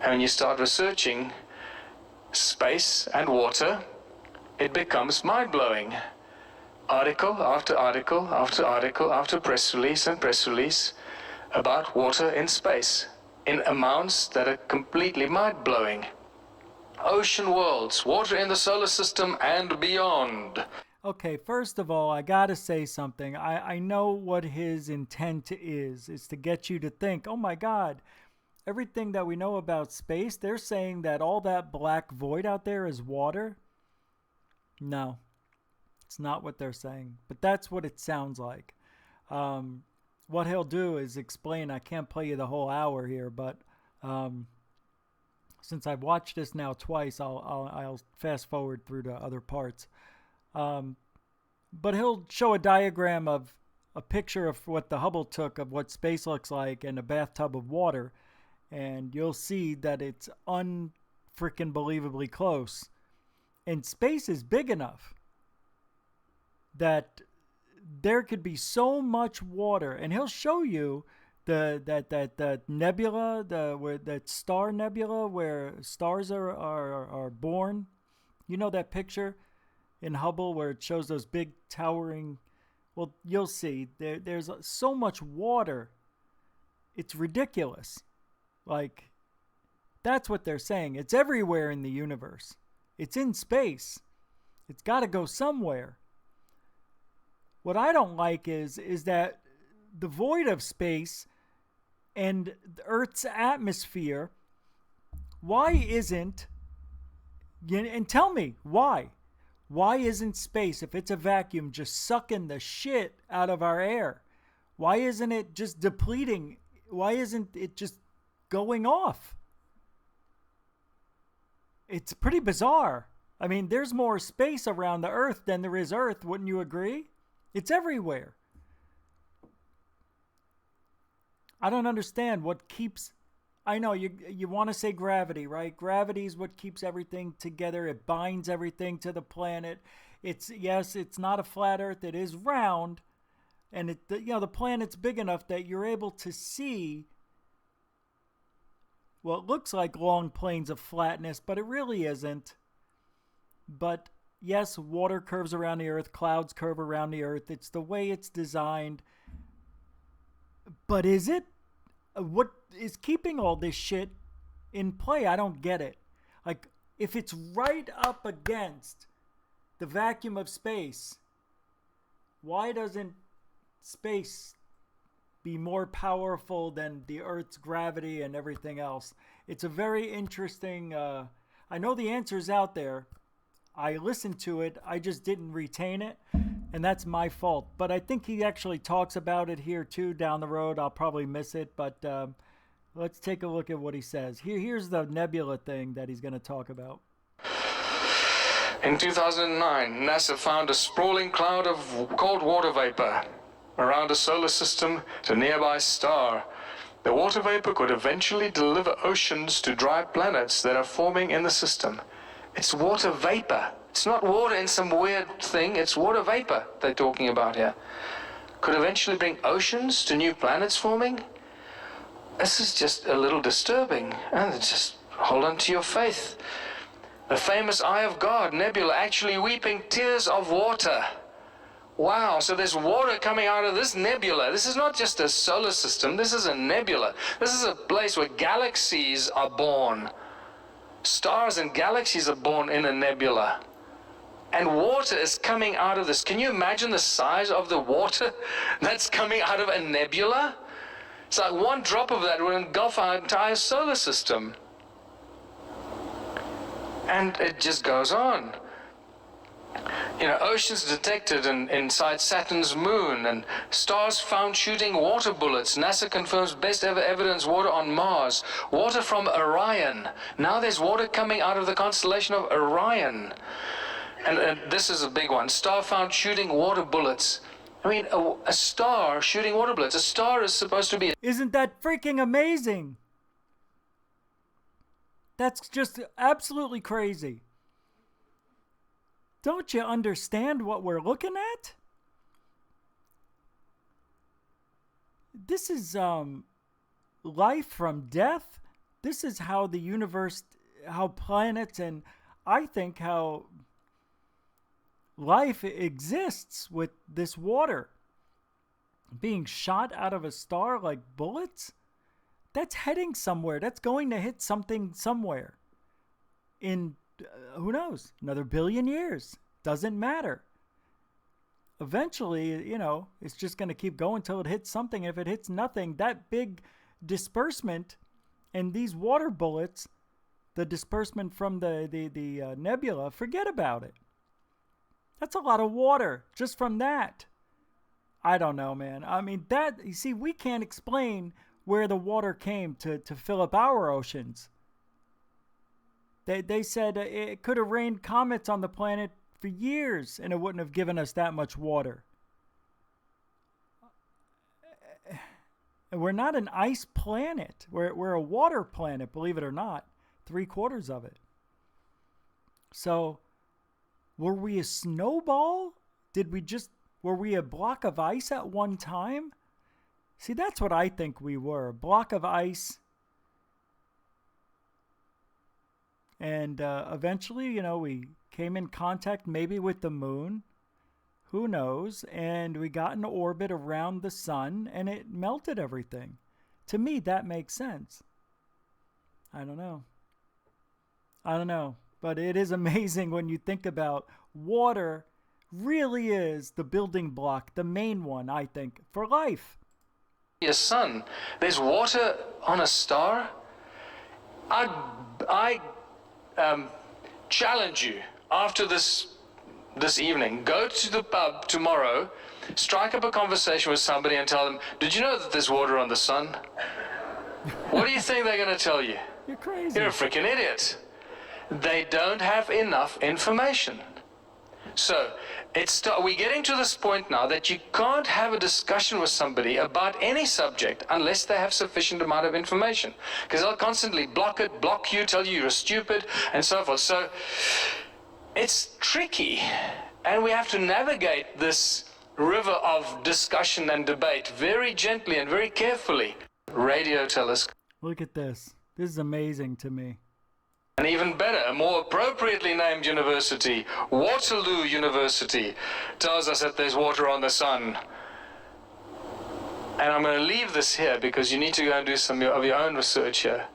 And when you start researching space and water, it becomes mind-blowing. Article after article after article after press release and press release about water in space in amounts that are completely mind-blowing. Ocean worlds, water in the solar system and beyond.
Okay, first of all, I gotta say something. I know what his intent is to get you to think, oh my God, everything that we know about space, they're saying that all that black void out there is water. No, it's not what they're saying, but that's what it sounds like. What he'll do is explain. I can't play you the whole hour here, but since I've watched this now twice, I'll fast forward through to other parts. But he'll show a diagram of a picture of what the Hubble took of what space looks like and a bathtub of water. And you'll see that it's unfreaking believably close. And space is big enough that there could be so much water. And he'll show you that nebula, that star nebula where stars are born. You know that picture in Hubble where it shows those big towering... Well, you'll see. There's so much water. It's ridiculous. Like, that's what they're saying. It's everywhere in the universe. It's in space. It's got to go somewhere. What I don't like is that the void of space and the Earth's atmosphere, why isn't... And tell me, why? Why isn't space, if it's a vacuum, just sucking the shit out of our air? Why isn't it just depleting? Why isn't it just going off? It's pretty bizarre. I mean, there's more space around the Earth than there is Earth, wouldn't you agree? It's everywhere. I don't understand what keeps... I know you want to say gravity, right? Gravity is what keeps everything together. It binds everything to the planet. It's not a flat Earth. It is round, and the planet's big enough that you're able to see what looks like long planes of flatness, but it really isn't. But yes, water curves around the Earth, clouds curve around the Earth. It's the way it's designed. But is it? What is keeping all this shit in play? I don't get it. Like, if it's right up against the vacuum of space, why doesn't space be more powerful than the Earth's gravity and everything else? It's a very interesting... I know the answer's out there. I listened to it. I just didn't retain it. And that's my fault. But I think he actually talks about it here, too, down the road. I'll probably miss it. But let's take a look at what he says. Here's the nebula thing that he's going to talk about.
In 2009, NASA found a sprawling cloud of cold water vapor around a solar system to a nearby star. The water vapor could eventually deliver oceans to dry planets that are forming in the system. It's water vapor. It's not water in some weird thing. It's water vapor they're talking about here. Could eventually bring oceans to new planets forming. This is just a little disturbing. And just hold on to your faith. The famous Eye of God nebula actually weeping tears of water. Wow, so there's water coming out of this nebula. This is not just a solar system. This is a nebula. This is a place where galaxies are born. Stars and galaxies are born in a nebula. And water is coming out of this. Can you imagine the size of the water that's coming out of a nebula? It's like one drop of that would engulf our entire solar system. And it just goes on. Oceans detected inside Saturn's moon, and stars found shooting water bullets. NASA confirms best ever evidence water on Mars. Water from Orion. Now there's water coming out of the constellation of Orion. And this is a big one. Star found shooting water bullets. I mean, a star shooting water bullets. A star is supposed to be...
Isn't that freaking amazing? That's just absolutely crazy. Don't you understand what we're looking at? This is life from death. This is how the universe, how planets, and I think how life exists with this water being shot out of a star like bullets. That's heading somewhere. That's going to hit something somewhere in who knows, another billion years. Doesn't matter. Eventually, it's just going to keep going until it hits something. If it hits nothing, that big disbursement and these water bullets, the disbursement from the nebula, forget about it. That's a lot of water just from that. I don't know, man. I mean, you see, we can't explain where the water came to fill up our oceans. They said it could have rained comets on the planet for years and it wouldn't have given us that much water. And we're not an ice planet. We're a water planet, believe it or not. 3/4 of it. So, were we a snowball? Were we a block of ice at one time? See, that's what I think we were. A block of ice. And eventually, we came in contact maybe with the moon. Who knows? And we got in orbit around the sun and it melted everything. To me, that makes sense. I don't know. But it is amazing when you think about water really is the building block, the main one, I think, for life.
A sun. There's water on a star. I challenge you after this evening, go to the pub tomorrow, strike up a conversation with somebody and tell them, did you know that there's water on the sun? What do you think they're going to tell you?
You're crazy.
You're a freaking idiot. They don't have enough information. So we're getting to this point now that you can't have a discussion with somebody about any subject unless they have sufficient amount of information, because they'll constantly block you, tell you you're stupid, and so forth. So it's tricky, and we have to navigate this river of discussion and debate very gently and very carefully. Radio telescope.
Look at this. This is amazing to me.
And even better, a more appropriately named university, Waterloo University, tells us that there's water on the sun. And I'm going to leave this here because you need to go and do some of your own research here.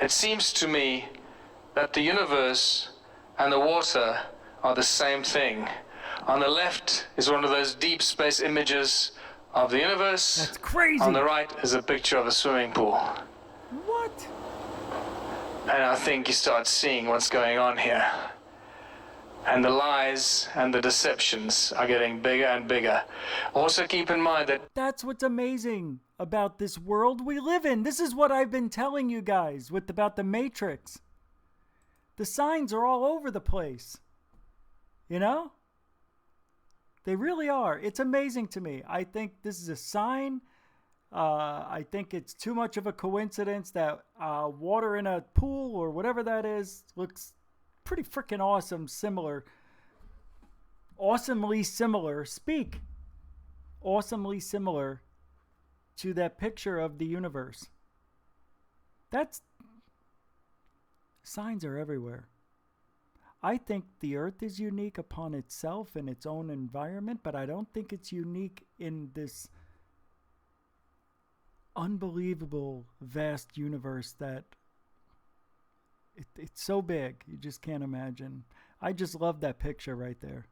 It seems to me that the universe and the water are the same thing. On the left is one of those deep space images of the universe.
That's crazy.
On the right is a picture of a swimming pool.
What?
And I think you start seeing what's going on here. And the lies and the deceptions are getting bigger and bigger. Also keep in mind that...
That's what's amazing about this world we live in. This is what I've been telling you guys about the Matrix. The signs are all over the place. They really are. It's amazing to me. I think this is a sign. I think it's too much of a coincidence that water in a pool or whatever that is looks pretty freaking awesome, awesomely similar to that picture of the universe. Signs are everywhere. I think the Earth is unique upon itself in its own environment, but I don't think it's unique in this unbelievable vast universe that it's so big you just can't imagine. I just love that picture right there.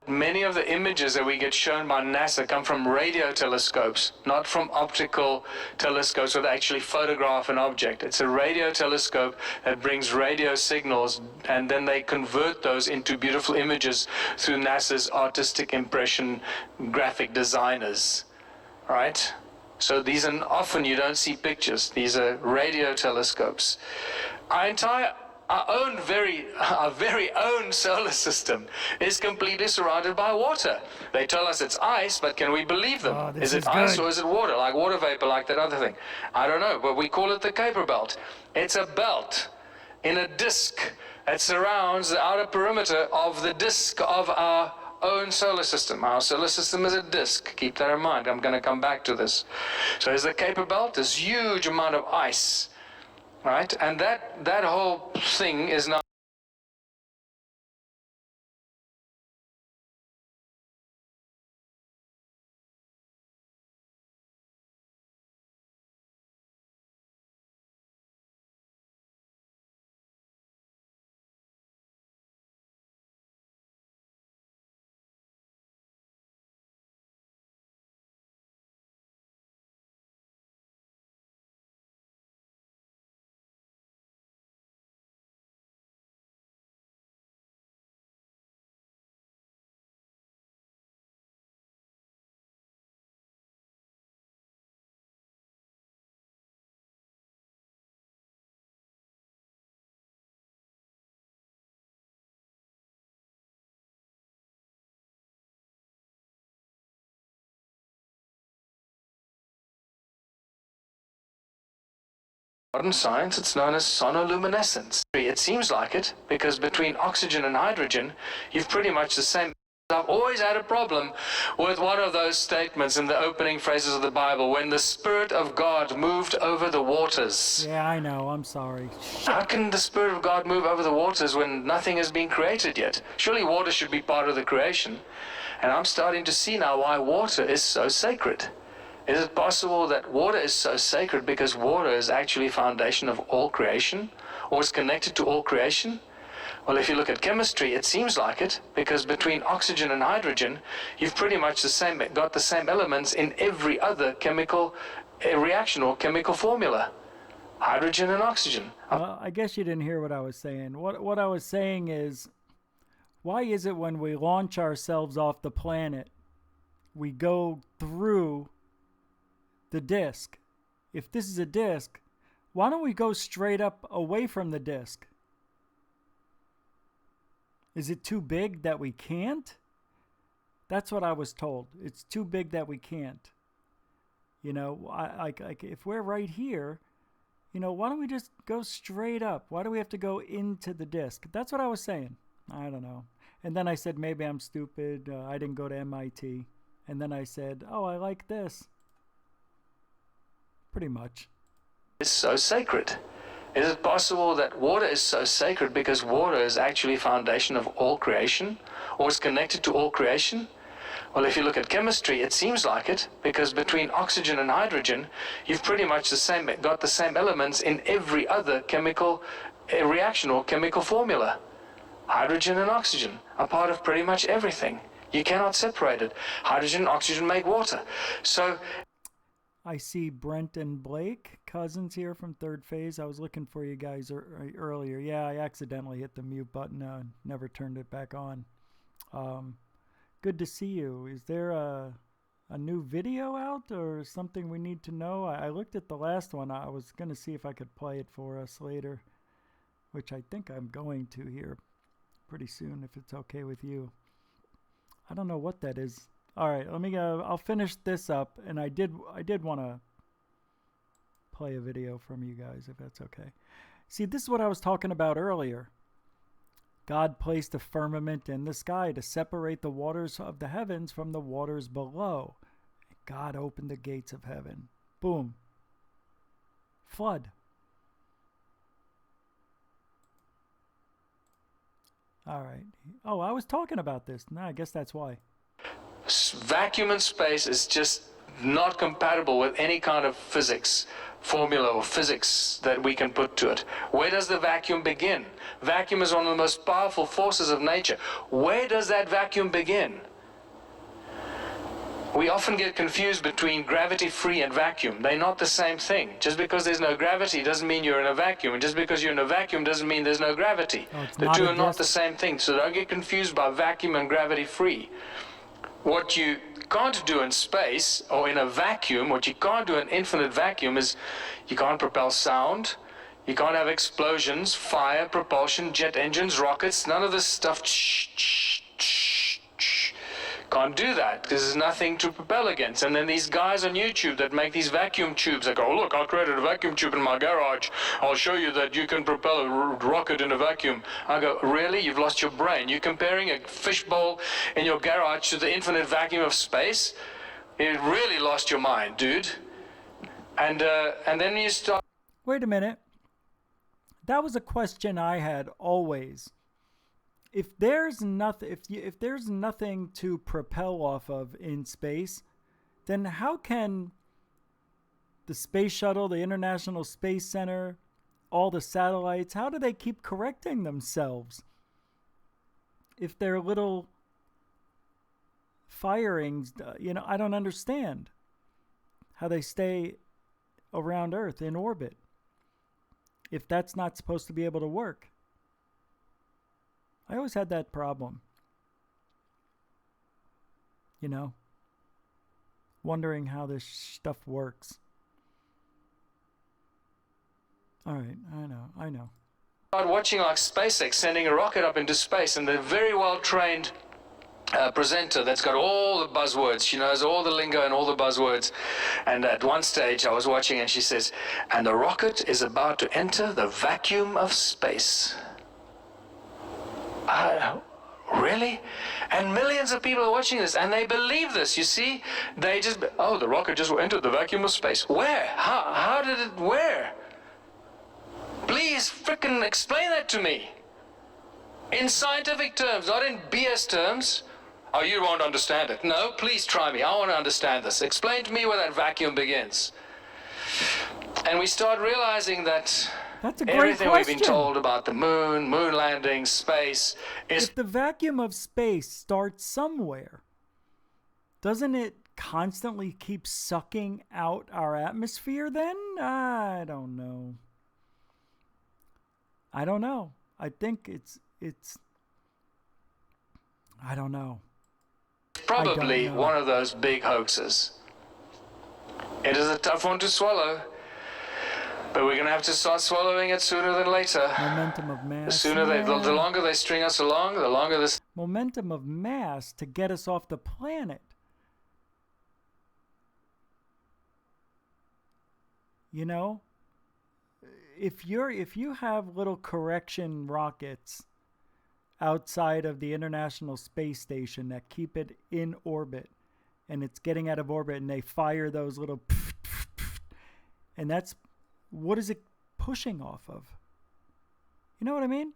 Many of the images that we get shown by NASA come from radio telescopes, not from optical telescopes where they actually photograph an object. It's a radio telescope that brings radio signals, and then they convert those into beautiful images through NASA's artistic impression graphic designers, right? So these are often you don't see pictures. These are radio telescopes. Our very own solar system is completely surrounded by water. They tell us it's ice, but can we believe them?
Oh,
is it ice or is it water? Like water vapor, like that other thing? I don't know, but we call it the Kuiper Belt. It's a belt in a disk that surrounds the outer perimeter of the disk of our own solar system. Our solar system is a disk. Keep that in mind. I'm going to come back to this. So there's the Kuiper Belt, this huge amount of ice, right? And that whole thing is now modern science, it's known as sonoluminescence. It seems like it, because between oxygen and hydrogen, you've pretty much the same. I've always had a problem with one of those statements in the opening phrases of the Bible, when the Spirit of God moved over the waters.
Yeah, I know, I'm sorry.
How can the Spirit of God move over the waters when nothing has been created yet? Surely water should be part of the creation. And I'm starting to see now why water is so sacred. Is it possible that water is so sacred because water is actually foundation of all creation, or is connected to all creation? Well, if you look at chemistry, it seems like it, because between oxygen and hydrogen, you've pretty much got the same elements in every other chemical reaction or chemical formula. Hydrogen and oxygen.
I guess you didn't hear what I was saying. What I was saying is, why is it when we launch ourselves off the planet, we go through the disk? If this is a disk, why don't we go straight up away from the disk? Is it too big that we can't? That's what I was told. It's too big that we can't. You know, if we're right here, you know, why don't we just go straight up? Why do we have to go into the disk? That's what I was saying. I don't know. And then I said, maybe I'm stupid. I didn't go to MIT. And then I said, oh, I like this. Pretty much.
It's so sacred. Is it possible that water is so sacred because water is actually foundation of all creation, or is connected to all creation? Well, if you look at chemistry, it seems like it, because between oxygen and hydrogen, you've pretty much got the same elements in every other chemical reaction or chemical formula. Hydrogen and oxygen are part of pretty much everything. You cannot separate it. Hydrogen and oxygen make water. So
I see Brent and Blake, cousins here from Third Phase. I was looking for you guys earlier. Yeah, I accidentally hit the mute button. Never turned it back on. Good to see you. Is there a new video out or something we need to know? I looked at the last one. I was going to see if I could play it for us later, which I think I'm going to here pretty soon, if it's okay with you. I don't know what that is. All right, let me go. I'll finish this up, and I did want to play a video from you guys, if that's okay. See, this is what I was talking about earlier. God placed a firmament in the sky to separate the waters of the heavens from the waters below. God opened the gates of heaven. Boom. Flood. All right. Oh, I was talking about this. No, I guess that's why.
Vacuum in space is just not compatible with any kind of physics. formula or physics that we can put to it. Where does the vacuum begin? Vacuum is one of the most powerful forces of nature. Where does that vacuum begin? We often get confused between gravity-free and vacuum. They're not the same thing. Just because there's no gravity doesn't mean you're in a vacuum. And just because you're in a vacuum doesn't mean there's no gravity. The two are not the same thing. So don't get confused by vacuum and gravity-free. What you can't do in space or in a vacuum, what you can't do in infinite vacuum is you can't propel sound, you can't have explosions, fire, propulsion, jet engines, rockets, none of this stuff. Can't do that because there's nothing to propel against. And then these guys on YouTube that make these vacuum tubes, they go, oh, look, I created a vacuum tube in my garage. I'll show you that you can propel a rocket in a vacuum. I go, really? You've lost your brain. You're comparing a fishbowl in your garage to the infinite vacuum of space? You really lost your mind, dude. And then you start...
Wait a minute. That was a question I had always. If there's nothing, if there's nothing to propel off of in space, then how can the space shuttle, the International Space Center, all the satellites, how do they keep correcting themselves? If they're little firings, I don't understand how they stay around Earth in orbit if that's not supposed to be able to work. I always had that problem. Wondering how this stuff works. All right, I know.
Watching like SpaceX sending a rocket up into space, and the very well-trained presenter that's got all the buzzwords. She knows all the lingo and all the buzzwords. And at one stage I was watching and she says, and the rocket is about to enter the vacuum of space. Really? And millions of people are watching this and they believe this, you see? They just, the rocket just entered the vacuum of space. Where? How did it, where? Please frickin' explain that to me. In scientific terms, not in BS terms. Oh, you won't understand it. No, please try me. I want to understand this. Explain to me where that vacuum begins. And we start realizing that
that's a great
everything
question.
We've been told about the moon landing, space is...
If the vacuum of space starts somewhere, doesn't it constantly keep sucking out our atmosphere then? I don't know. I think it's I don't know.
Probably one of those big hoaxes. It is a tough one to swallow, but we're going to have to start swallowing it sooner than later.
Momentum of mass.
The longer they string us along, the longer this...
Momentum of mass to get us off the planet. If you have little correction rockets outside of the International Space Station that keep it in orbit and it's getting out of orbit and they fire those little and that's what is it pushing off of? You know what I mean?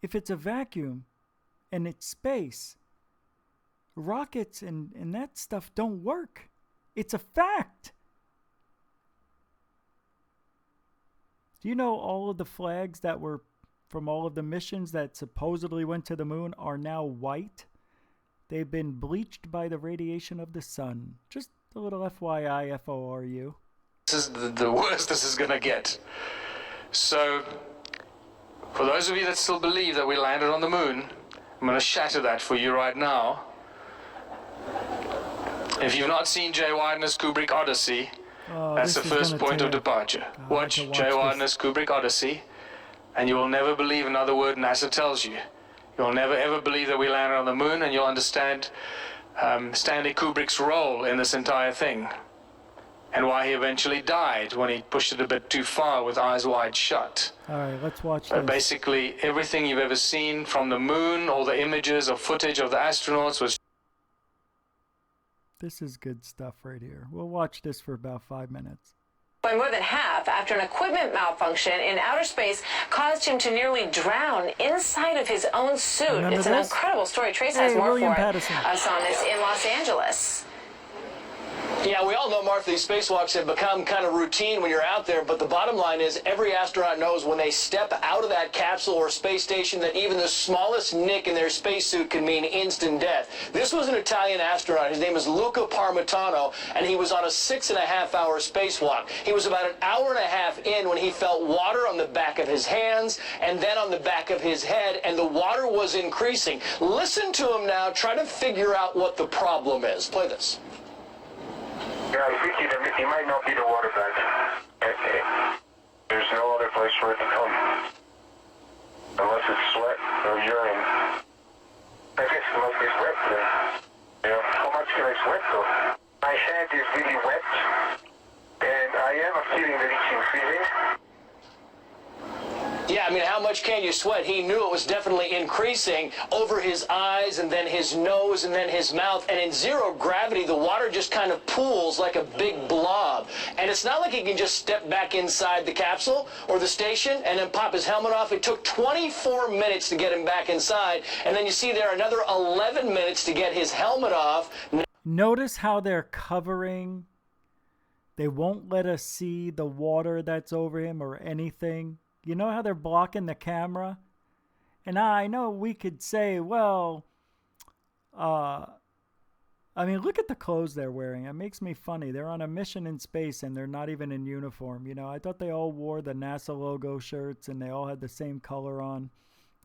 If it's a vacuum and it's space, rockets and that stuff don't work. It's a fact. Do you know all of the flags that were from all of the missions that supposedly went to the moon are now white? They've been bleached by the radiation of the sun. Just a little FYI, FORU.
This is the worst this is going to get. So, for those of you that still believe that we landed on the moon, I'm going to shatter that for you right now. If you've not seen Jay Widener's Kubrick Odyssey, that's the first point of departure. Watch Jay Widener's Kubrick Odyssey, and you will never believe another word NASA tells you. You'll never ever believe that we landed on the moon, and you'll understand Stanley Kubrick's role in this entire thing, and why he eventually died when he pushed it a bit too far with eyes wide shut.
All right, let's watch
But
this.
basically, everything you've ever seen from the moon, all the images or footage of the astronauts was...
This is good stuff right here. We'll watch this for about 5 minutes.
By more than half after an equipment malfunction in outer space caused him to nearly drown inside of his own suit.
Remember
It's an
this?
incredible story. Trace
Hey,
has more
William
for
Patterson.
us on this in Los Angeles.
Yeah, we all know, Martha, these spacewalks have become kind of routine when you're out there, but the bottom line is every astronaut knows when they step out of that capsule or space station that even the smallest nick in their spacesuit can mean instant death. This was an Italian astronaut. His name is Luca Parmitano, and he was on a 6.5-hour spacewalk. He was about an hour and a half in when he felt water on the back of his hands and then on the back of his head, and the water was increasing. Listen to him now. Try to figure out what the problem is. Play this.
Yeah, I think it might not be the water bag. There's no other place for it to come. Unless it's sweat or urine. I guess it must be sweat then. Yeah, how much can I sweat though? My head is really wet, and I have a feeling that it's increasing.
Yeah, I mean, how much can you sweat? He knew it was definitely increasing over his eyes and then his nose and then his mouth. And in zero gravity, the water just kind of pools like a big blob. And it's not like he can just step back inside the capsule or the station and then pop his helmet off. It took 24 minutes to get him back inside. And then you see there another 11 minutes to get his helmet off.
Notice how they're covering. They won't let us see the water that's over him or anything. You know how they're blocking the camera? And I know we could say, well, I mean, look at the clothes they're wearing. It makes me funny. They're on a mission in space and they're not even in uniform. You know, I thought they all wore the NASA logo shirts and they all had the same color on.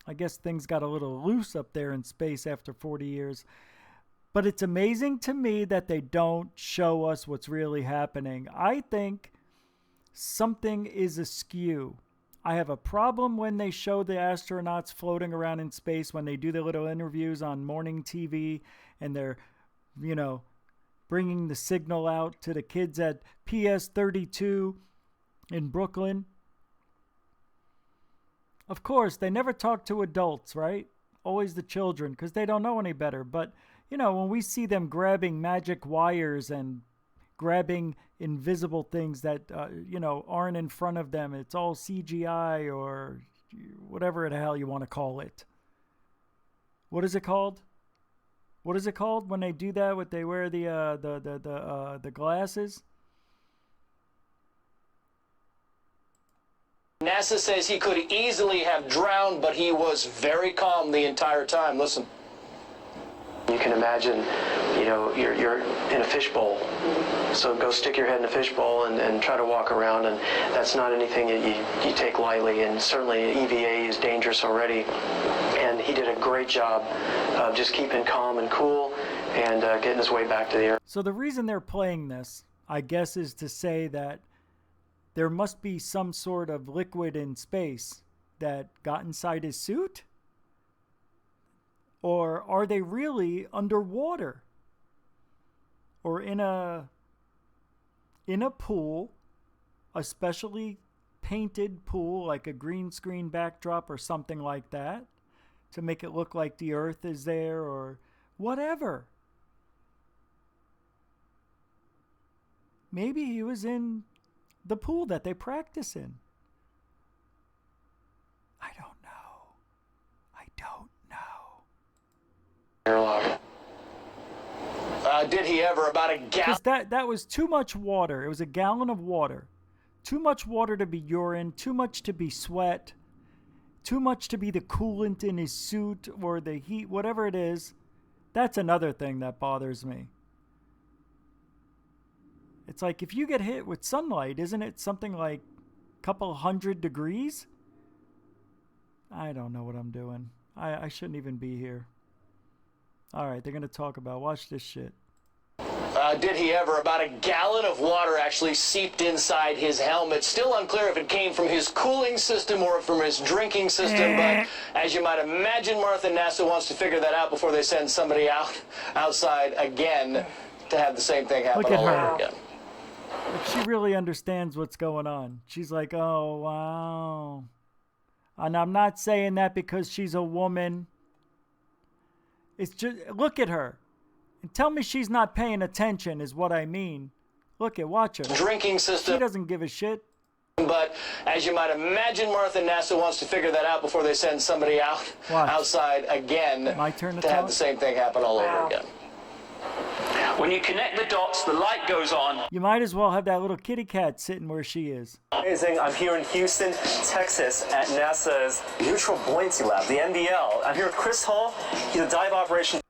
I guess things got a little loose up there in space after 40 years. But it's amazing to me that they don't show us what's really happening. I think something is askew. I have a problem when they show the astronauts floating around in space, when they do the little interviews on morning TV and they're, you know, bringing the signal out to the kids at PS 32 in Brooklyn. Of course, they never talk to adults, right? Always the children, because they don't know any better. But, you know, when we see them grabbing magic wires and grabbing invisible things that, you know, aren't in front of them. It's all CGI or whatever the hell you want to call it. What is it called? What is it called when they do that? When they wear the glasses?
NASA says he could easily have drowned, but he was very calm the entire time. Listen.
You can imagine, you know, you're in a fishbowl. So go stick your head in a fishbowl and try to walk around, and that's not anything that you take lightly, and certainly EVA is dangerous already. And he did a great job of just keeping calm and cool and getting his way back to the air.
So the reason they're playing this, I guess, is to say that there must be some sort of liquid in space that got inside his suit? Or are they really underwater? Or in a pool, a specially painted pool, like a green screen backdrop or something like that, to make it look like the Earth is there or whatever. Maybe he was in the pool that they practice in. I don't know.
Did he ever? About a gallon?
That was too much water. It was a gallon of water. Too much water to be urine, too much to be sweat, too much to be the coolant in his suit or the heat, whatever it is. That's another thing that bothers me. It's like if you get hit with sunlight, isn't it something like a couple 100 degrees? I don't know what I'm doing. I shouldn't even be here. All right, they're going to talk about, watch this shit.
Did he ever? About a gallon of water actually seeped inside his helmet. Still unclear if it came from his cooling system or from his drinking system, but as you might imagine, Martha, NASA wants to figure that out before they send somebody outside again to have the same thing happen all over again.
She really understands what's going on. She's like, oh, wow. And I'm not saying that because she's a woman. It's just, look at her. And tell me she's not paying attention is what I mean. Look at, watch her.
Drinking system.
She doesn't give a shit.
But as you might imagine, Martha, NASA wants to figure that out before they send somebody outside again
My turn to
have the same thing happen all over again. When you connect the dots, the light goes on.
You might as well have that little kitty cat sitting where she is.
Amazing. I'm here in Houston, Texas at NASA's Neutral Buoyancy Lab, the NBL. I'm here with Chris Hall. He's a dive operation.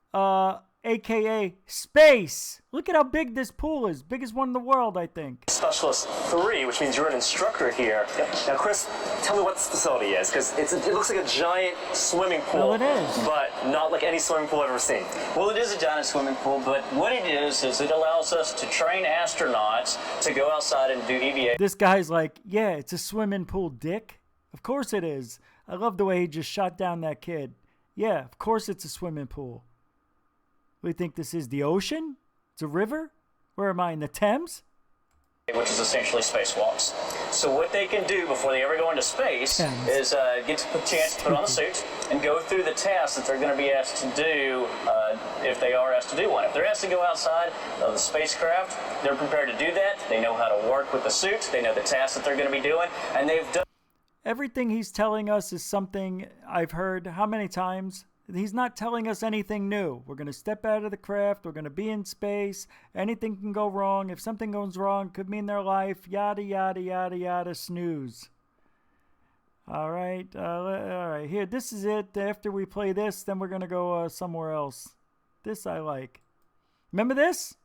AKA space. Look at how big this pool is. Biggest one in the world, I think.
Specialist 3, which means you're an instructor here. Yep. Now, Chris, tell me what this facility is, because it looks like a giant swimming pool.
Well, it is.
But not like any swimming pool I've ever seen.
Well, it is a giant swimming pool, but what it is it allows us to train astronauts to go outside and do EVA.
This guy's like, yeah, it's a swimming pool, dick. Of course it is. I love the way he just shot down that kid. Yeah, of course it's a swimming pool. We think this is the ocean? It's a river? Where am I, in the Thames?
Which is essentially spacewalks. So what they can do before they ever go into space is get a chance to put on the suit and go through the tasks that they're going to be asked to do if they are asked to do one. If they're asked to go outside of the spacecraft, they're prepared to do that. They know how to work with the suit. They know the tasks that they're going to be doing, and they've done.
Everything he's telling us is something I've heard how many times? He's not telling us anything new. We're going to step out of the craft. We're going to be in space. Anything can go wrong. If something goes wrong, could mean their life. Yada, yada, yada, yada, snooze. All right. All right. Here, this is it. After we play this, then we're going to go somewhere else. This I like. Remember this?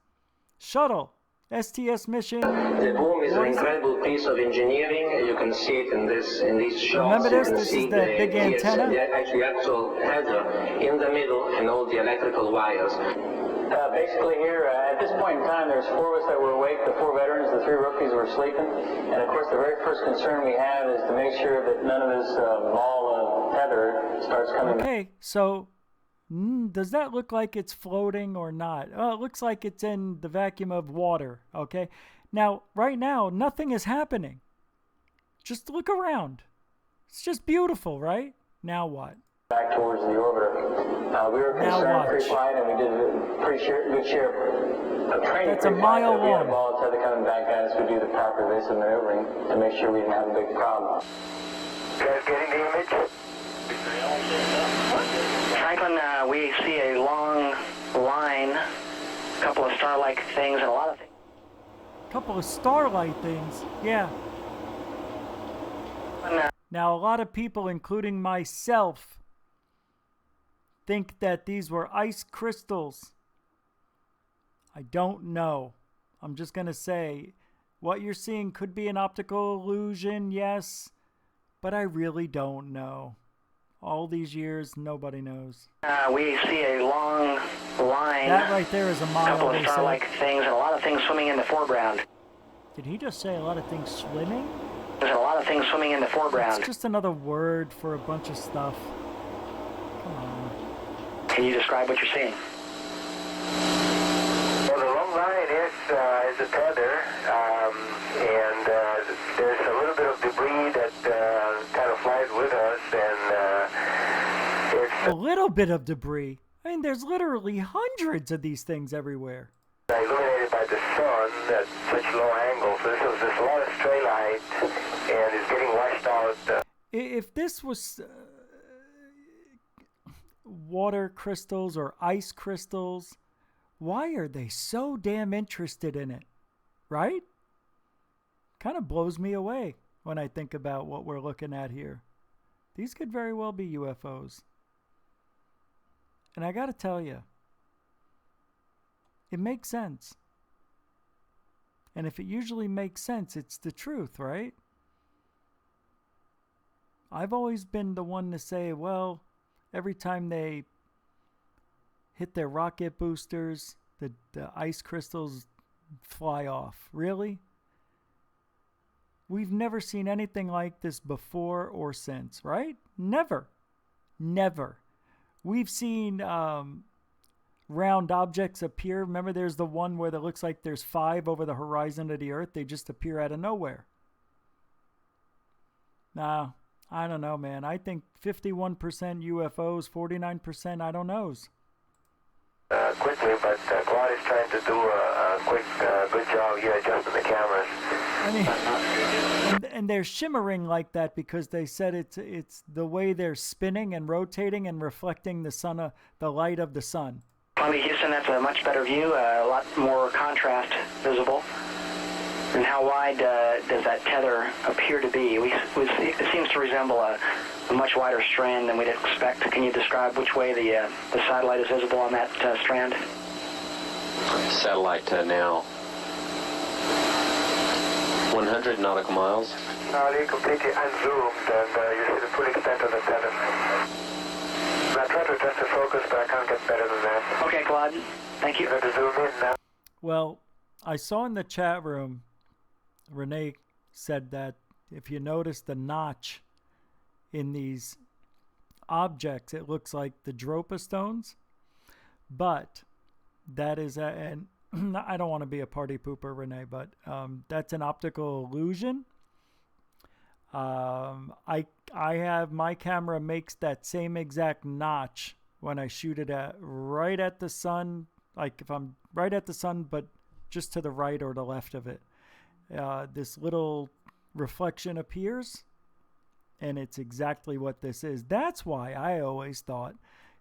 Shuttle. STS mission.
The boom is an incredible piece of engineering. You can see it in these shots.
Remember this? This is the big antenna.
The actual header in the middle and all the electrical wires.
Basically here, at this point in time, there's 4 of us that were awake, the 4 veterans, the 3 rookies were sleeping. And of course, the very first concern we have is to make sure that none of this ball of tether starts coming.
Okay, so does that look like it's floating or not? Oh, it looks like it's in the vacuum of water, okay? Now, right now, nothing is happening. Just look around. It's just beautiful, right? Now what?
Back towards the orbiter. We were concerned pre-flight, and we did a pretty good share of training.
That's a mile long.
We had a ball of tether coming back at us. We do the proper evasive maneuvering to make sure we didn't have a big problem.
You guys getting the image?
Franklin, we see a long line, a couple of star-like things, and a lot of things.
Couple of starlight things, yeah. Now, a lot of people, including myself, think that these were ice crystals. I don't know. I'm just going to say, what you're seeing could be an optical illusion, yes, but I really don't know. All these years, nobody knows.
We see a long line.
That right there is a mile.
A couple of star-like things, and a lot of things swimming in the foreground.
Did he just say a lot of things swimming?
There's a lot of things swimming in the foreground.
It's just another word for a bunch of stuff. Come on.
Can you describe what you're seeing?
Well, the long line is a tether, and there's a little bit of debris that kind of flies with us, and it's
a little bit of debris. I mean, there's literally hundreds of these things everywhere.
Illuminated by the sun at such low angles. So there's a lot of stray light, and it's getting washed out.
If this was water crystals or ice crystals, why are they so damn interested in it? Right? Kind of blows me away when I think about what we're looking at here. These could very well be UFOs. And I got to tell you, it makes sense. And if it usually makes sense, it's the truth, right? I've always been the one to say, well, every time they hit their rocket boosters, the ice crystals fly off. Really? We've never seen anything like this before or since, right? Never. Never. We've seen round objects appear. Remember, there's the one where it looks like there's 5 over the horizon of the Earth. They just appear out of nowhere. Nah, I don't know, man. I think 51% UFOs, 49% I don't knows.
Quickly, but Claude is trying to do a quick, good job here adjusting the cameras.
I mean, and they're shimmering like that because they said it's the way they're spinning and rotating and reflecting the sun, the light of the sun.
Columbia, Houston, that's a much better view, a lot more contrast visible. And how wide does that tether appear to be? It seems to resemble a much wider strand than we'd expect. Can you describe which way the satellite is visible on that strand?
Satellite now 100 nautical miles.
Now you're completely unzoomed and you see the full extent of the tether. I tried to adjust the focus, but I can't get better than that.
Okay, Claude. Thank you.
To zoom in now.
Well, I saw in the chat room, Renee said that if you notice the notch in these objects, it looks like the Dropa stones. But that is, and I don't want to be a party pooper, Renee, but that's an optical illusion. I have my camera makes that same exact notch when I shoot it right at the sun, like if I'm right at the sun, but just to the right or the left of it. This little reflection appears, and it's exactly what this is. That's why I always thought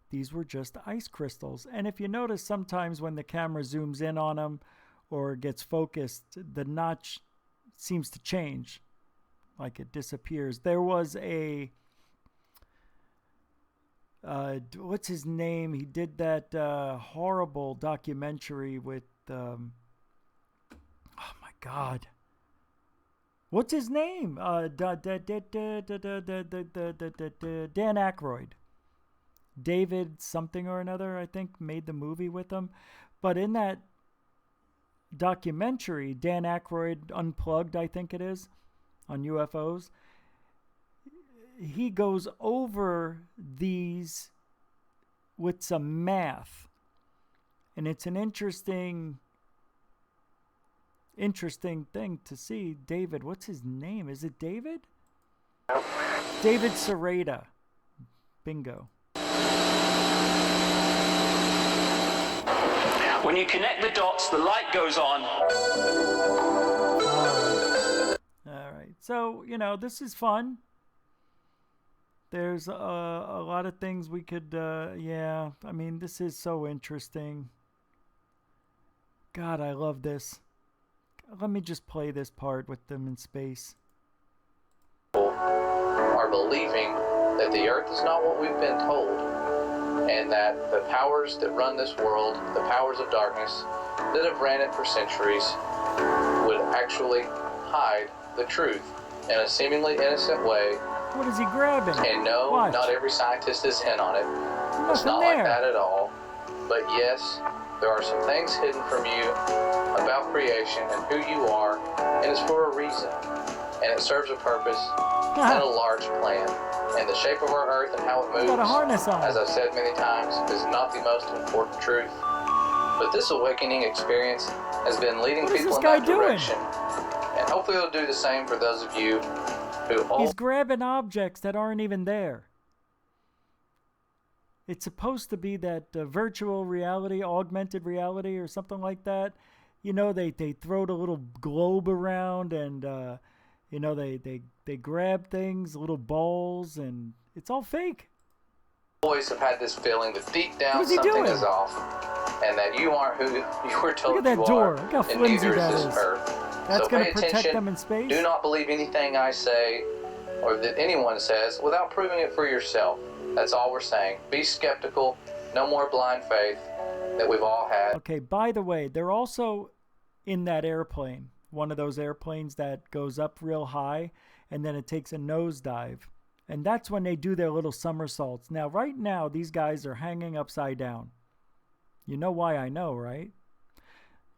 these were just ice crystals. And if you notice, sometimes when the camera zooms in on them or gets focused, the notch seems to change, like it disappears. There was a what's his name? He did that horrible documentary with oh my God, what's his name? Dan Aykroyd. David something or another, I think, made the movie with him. But in that documentary, Dan Aykroyd Unplugged, I think it is, on UFOs, he goes over these with some math. And it's an interesting thing to see. David, what's his name? Is it David? David Sereda. Bingo.
When you connect the dots, the light goes on.
All right. So, this is fun. There's a lot of things we could, yeah. I mean, this is so interesting. God, I love this. Let me just play this part with them in space.
Are believing that the Earth is not what we've been told, and that the powers that run this world, the powers of darkness that have ran it for centuries, would actually hide the truth in a seemingly innocent way.
What is he grabbing?
And no,
Watch.
Not every scientist is in on it. It's not
there.
like that at all. But yes, there are some things hidden from you about creation and who you are, and it's for a reason. And it serves a purpose and a large plan. And the shape of our Earth and how it moves,
got a harness on.
as I've said many times, is not the most important truth. But this awakening experience has been leading people in that direction. And hopefully it'll do the same for those of you who...
He's grabbing objects that aren't even there. It's supposed to be that virtual reality, augmented reality, or something like that. They throw the little globe around and... they grab things, little balls, and it's all fake.
Always have had this feeling that deep down something is off, and that you aren't who you were told
Look at that
you
door.
are,
Look how
and
flimsy
neither
that
is this
is.
Earth.
That's
So
going
pay
to protect
attention.
them in space?
Do not believe anything I say or that anyone says without proving it for yourself. That's all we're saying. Be skeptical. No more blind faith that we've all had.
Okay, by the way, they're also in that airplane. One of those airplanes that goes up real high and then it takes a nosedive. And that's when they do their little somersaults. Now, right now, these guys are hanging upside down. You know why I know, right?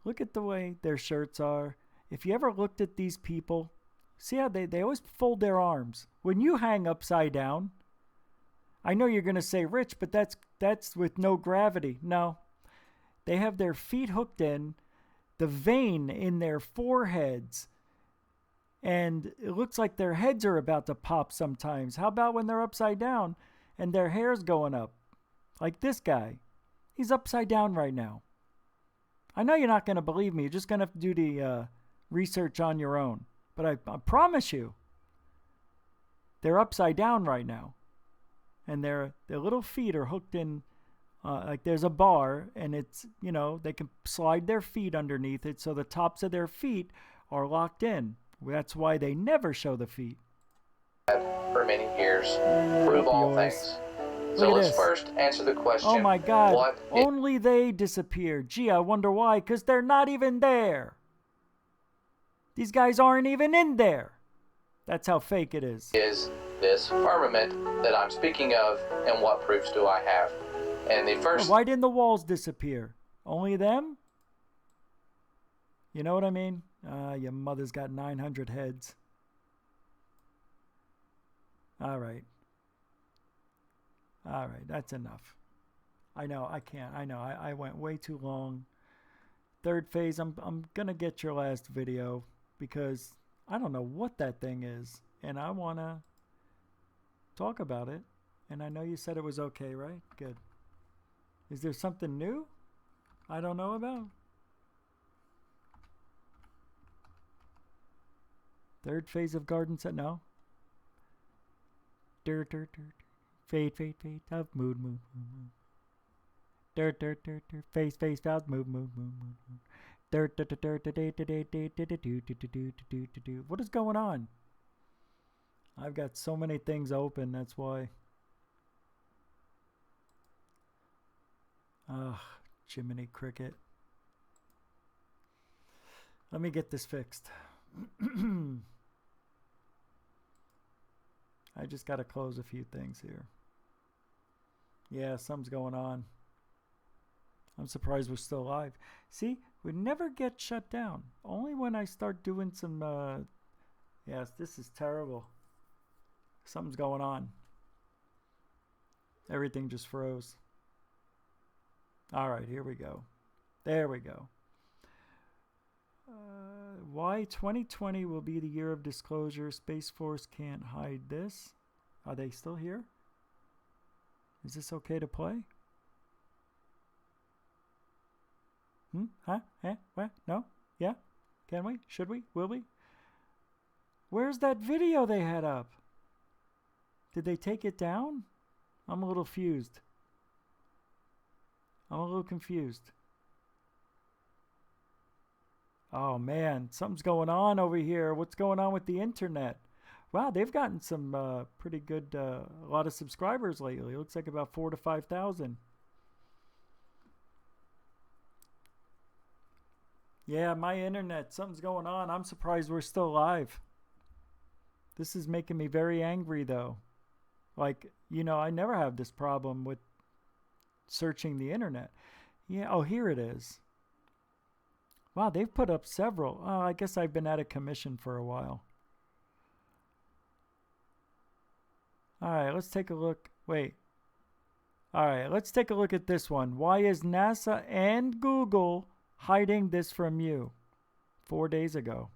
Look at the way their shirts are. If you ever looked at these people, see how they always fold their arms. When you hang upside down, I know you're going to say, Rich, but that's with no gravity. No. They have their feet hooked in, the vein in their foreheads, and it looks like their heads are about to pop sometimes. How about when they're upside down and their hair's going up? Like this guy. He's upside down right now. I know you're not going to believe me. You're just going to have to do the research on your own. But I promise you, they're upside down right now. And their little feet are hooked in like there's a bar, and it's, you know, they can slide their feet underneath it, so the tops of their feet are locked in. That's why they never show the feet.
For many years, prove all things. So
Look at
let's
this.
first answer the question.
Oh my God!
What
Only they disappear. Gee, I wonder why. 'Cause they're not even there. These guys aren't even in there. That's how fake it is.
is this firmament that I'm speaking of, and what proofs do I have? And the first.
Why didn't the walls disappear? Only them? You know what I mean? Your mother's got 900 heads. All right. All right, that's enough. I know, I can't. I know, I went way too long. Third phase, I'm going to get your last video because I don't know what that thing is, and I want to talk about it. And I know you said it was okay, right? Good. Is there something new I don't know about? Third phase of garden set? No. Dirt, dirt, dirt. Fade, fade, fade. Of mood, mood, mood, mood. Dirt, dirt, dirt, dirt. Face, face, out. Move, move, move, move, move. Dirt, dirt, dirt, dirt, dirt, dirt, dirt, dirt, dirt, dirt, dirt, dirt. What is going on? I've got so many things open. That's why. Ugh, Jiminy Cricket. Let me get this fixed. I just got to close a few things here. Yeah, something's going on. I'm surprised we're still alive. See, we never get shut down. Only when I start doing some... yes, this is terrible. Something's going on. Everything just froze. All right, here we go. There we go. Why 2020 will be the year of disclosure. Space Force can't hide this. Are they still here? Is this okay to play? Huh? Eh? What? No? Yeah? Can we? Should we? Will we? Where's that video they had up? Did they take it down? I'm a little fused. I'm a little confused. Oh man, something's going on over here. What's going on with the internet? Wow, they've gotten some pretty good, a lot of subscribers lately. It looks like about 4,000 to 5,000. Yeah, my internet, something's going on. I'm surprised we're still alive. This is making me very angry though. Like, you know, I never have this problem with searching the internet. Yeah, oh, here it is. Wow, they've put up several. Oh, I guess I've been out of commission for a while. All right, let's take a look. Wait. All right, let's take a look at this one. Why is NASA and Google hiding this from you? 4 days ago.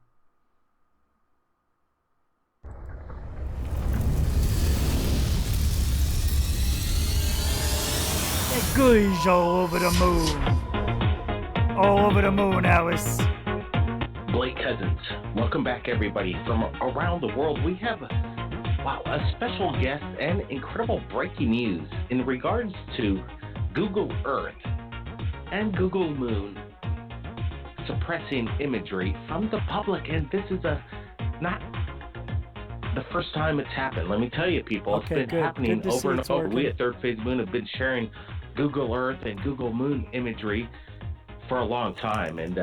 That goes all over the moon. All over the moon, Alice.
Blake Cousins, welcome back everybody from around the world. We have, wow, a special guest and incredible breaking news in regards to Google Earth and Google Moon suppressing imagery from the public. And this is not the first time it's happened. Let me tell you, people, it's been happening over and over. We at Third Phase Moon have been sharing Google Earth and Google Moon imagery for a long time, and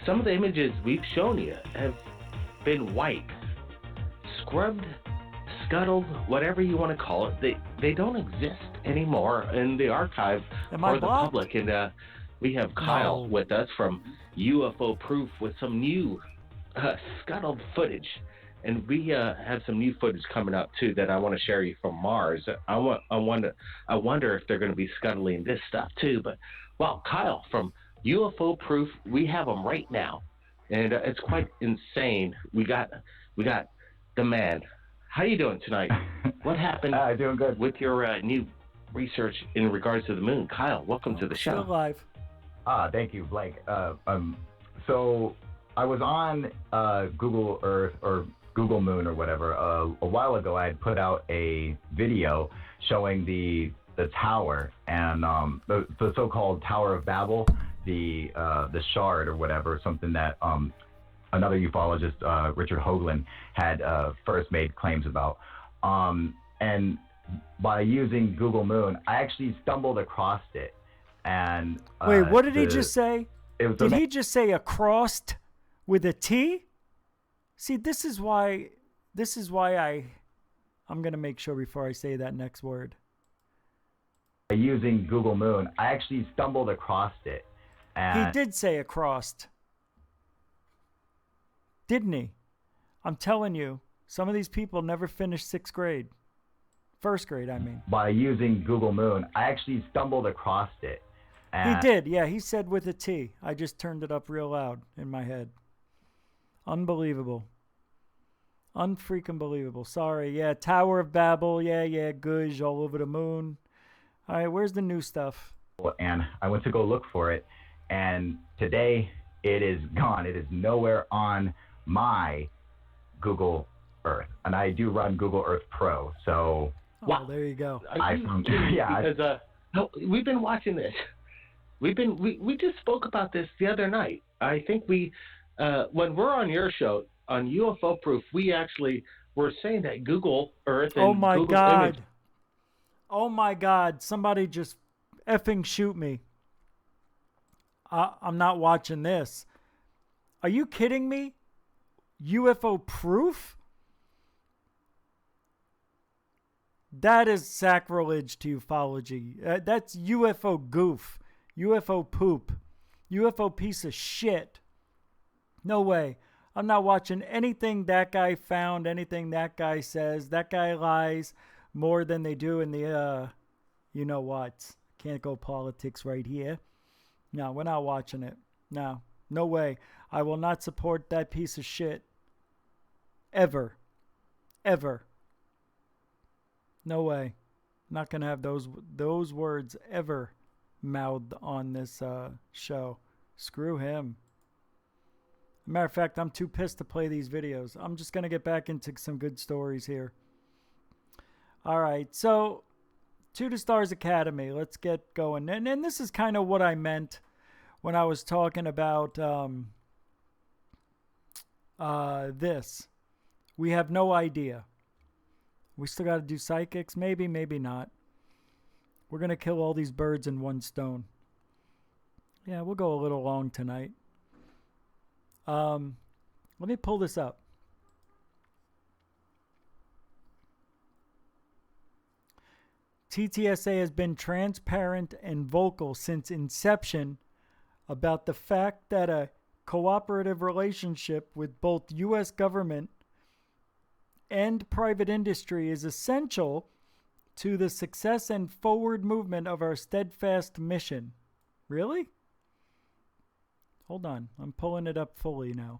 some of the images we've shown you have been wiped, scrubbed, scuttled, whatever you want to call it. They don't exist anymore in the archive for the public. And we have Kyle with us from UFO Proof with some new scuttled footage, and we have some new footage coming up too that I want to share you from Mars. I wonder if they're going to be scuttling this stuff too. But well, Kyle from UFO Proof, we have them right now, and it's quite insane. We got the man. How you doing tonight? What happened?
Doing good.
With your new research in regards to the moon. Kyle, welcome to the show.
Still alive.
Thank you, Blake. So I was on Google Earth or Google Moon or whatever a while ago. I had put out a video showing the the tower, and the so-called Tower of Babel, the shard or whatever, something that another ufologist, Richard Hoagland, had first made claims about. And by using Google Moon, I actually stumbled across it. And
wait, what did he just say? Did he just say across with a T? See, this is why I'm going to make sure before I say that next word.
By using Google Moon, I actually stumbled across it. And
he did say across. Didn't he? I'm telling you, some of these people never finished 6th grade. 1st grade, I mean.
By using Google Moon, I actually stumbled across it.
He did, yeah. He said with a T. I just turned it up real loud in my head. Unbelievable. Unfreaking believable. Sorry, yeah. Tower of Babel, yeah. Gush all over the moon. All right, where's the new stuff?
And I went to go look for it, and today it is gone. It is nowhere on my Google Earth, and I do run Google Earth Pro. So,
wow, there you go.
Because
we've been watching this. We just spoke about this the other night. I think we, when we're on your show on UFO Proof, we actually were saying that Google Earth and Google's image.
Oh my God! Somebody just effing shoot me. I'm not watching this. Are you kidding me? UFO Proof? That is sacrilege to ufology. That's UFO goof. UFO poop. UFO piece of shit. No way. I'm not watching anything that guy found, anything that guy says. That guy lies more than they do in the, you know what. Can't go politics right here. No, we're not watching it. No way. I will not support that piece of shit. Ever. No way. Not going to have those words ever mouthed on this show. Screw him. Matter of fact, I'm too pissed to play these videos. I'm just going to get back into some good stories here. All right, so To the Stars Academy. Let's get going. And this is kind of what I meant when I was talking about this. We have no idea. We still got to do psychics? Maybe, maybe not. We're going to kill all these birds in one stone. Yeah, we'll go a little long tonight. Let me pull this up. TTSA has been transparent and vocal since inception about the fact that a cooperative relationship with both U.S. government and private industry is essential to the success and forward movement of our steadfast mission. Really? Hold on. I'm pulling it up fully now.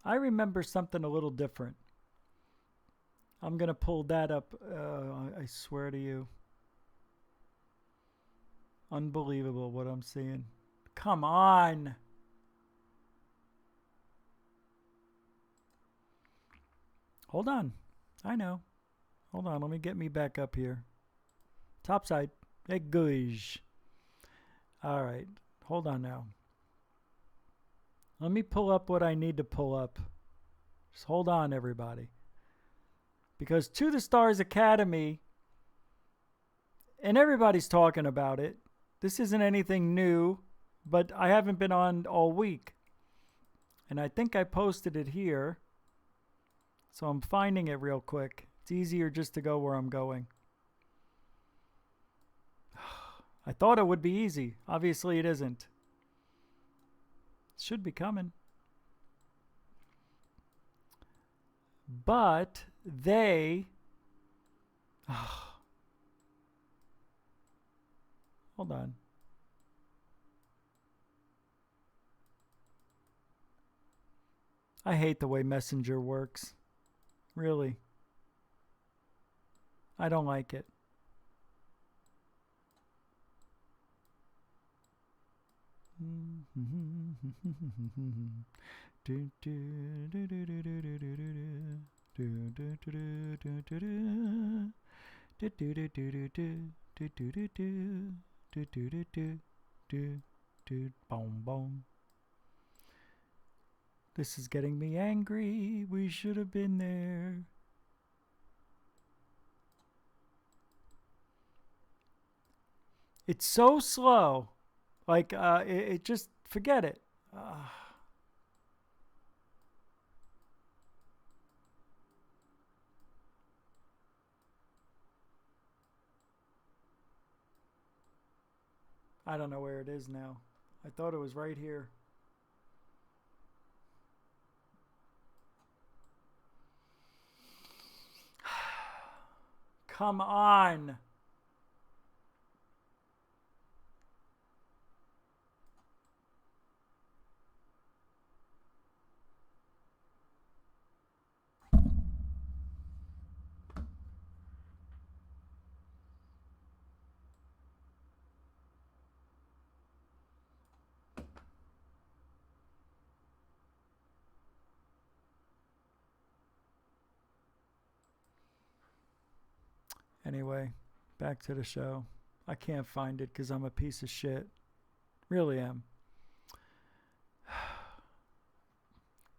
I remember something a little different. I'm going to pull that up. I swear to you. Unbelievable what I'm seeing. Come on. Hold on. I know. Hold on. Let me get me back up here. Topside. Hey, gush. All right. Hold on now. Let me pull up what I need to pull up. Just hold on, everybody. Because To the Stars Academy, and everybody's talking about it. This isn't anything new, but I haven't been on all week. And I think I posted it here. So I'm finding it real quick. It's easier just to go where I'm going. I thought it would be easy. Obviously it isn't. It should be coming. But they... Hold on. I hate the way Messenger works. Really. I don't like it. Boom, boom. This is getting me angry. We should have been there. It's so slow. Like, it just, forget it. I don't know where it is now. I thought it was right here. Come on. Anyway, back to the show. I can't find it because I'm a piece of shit. Really am.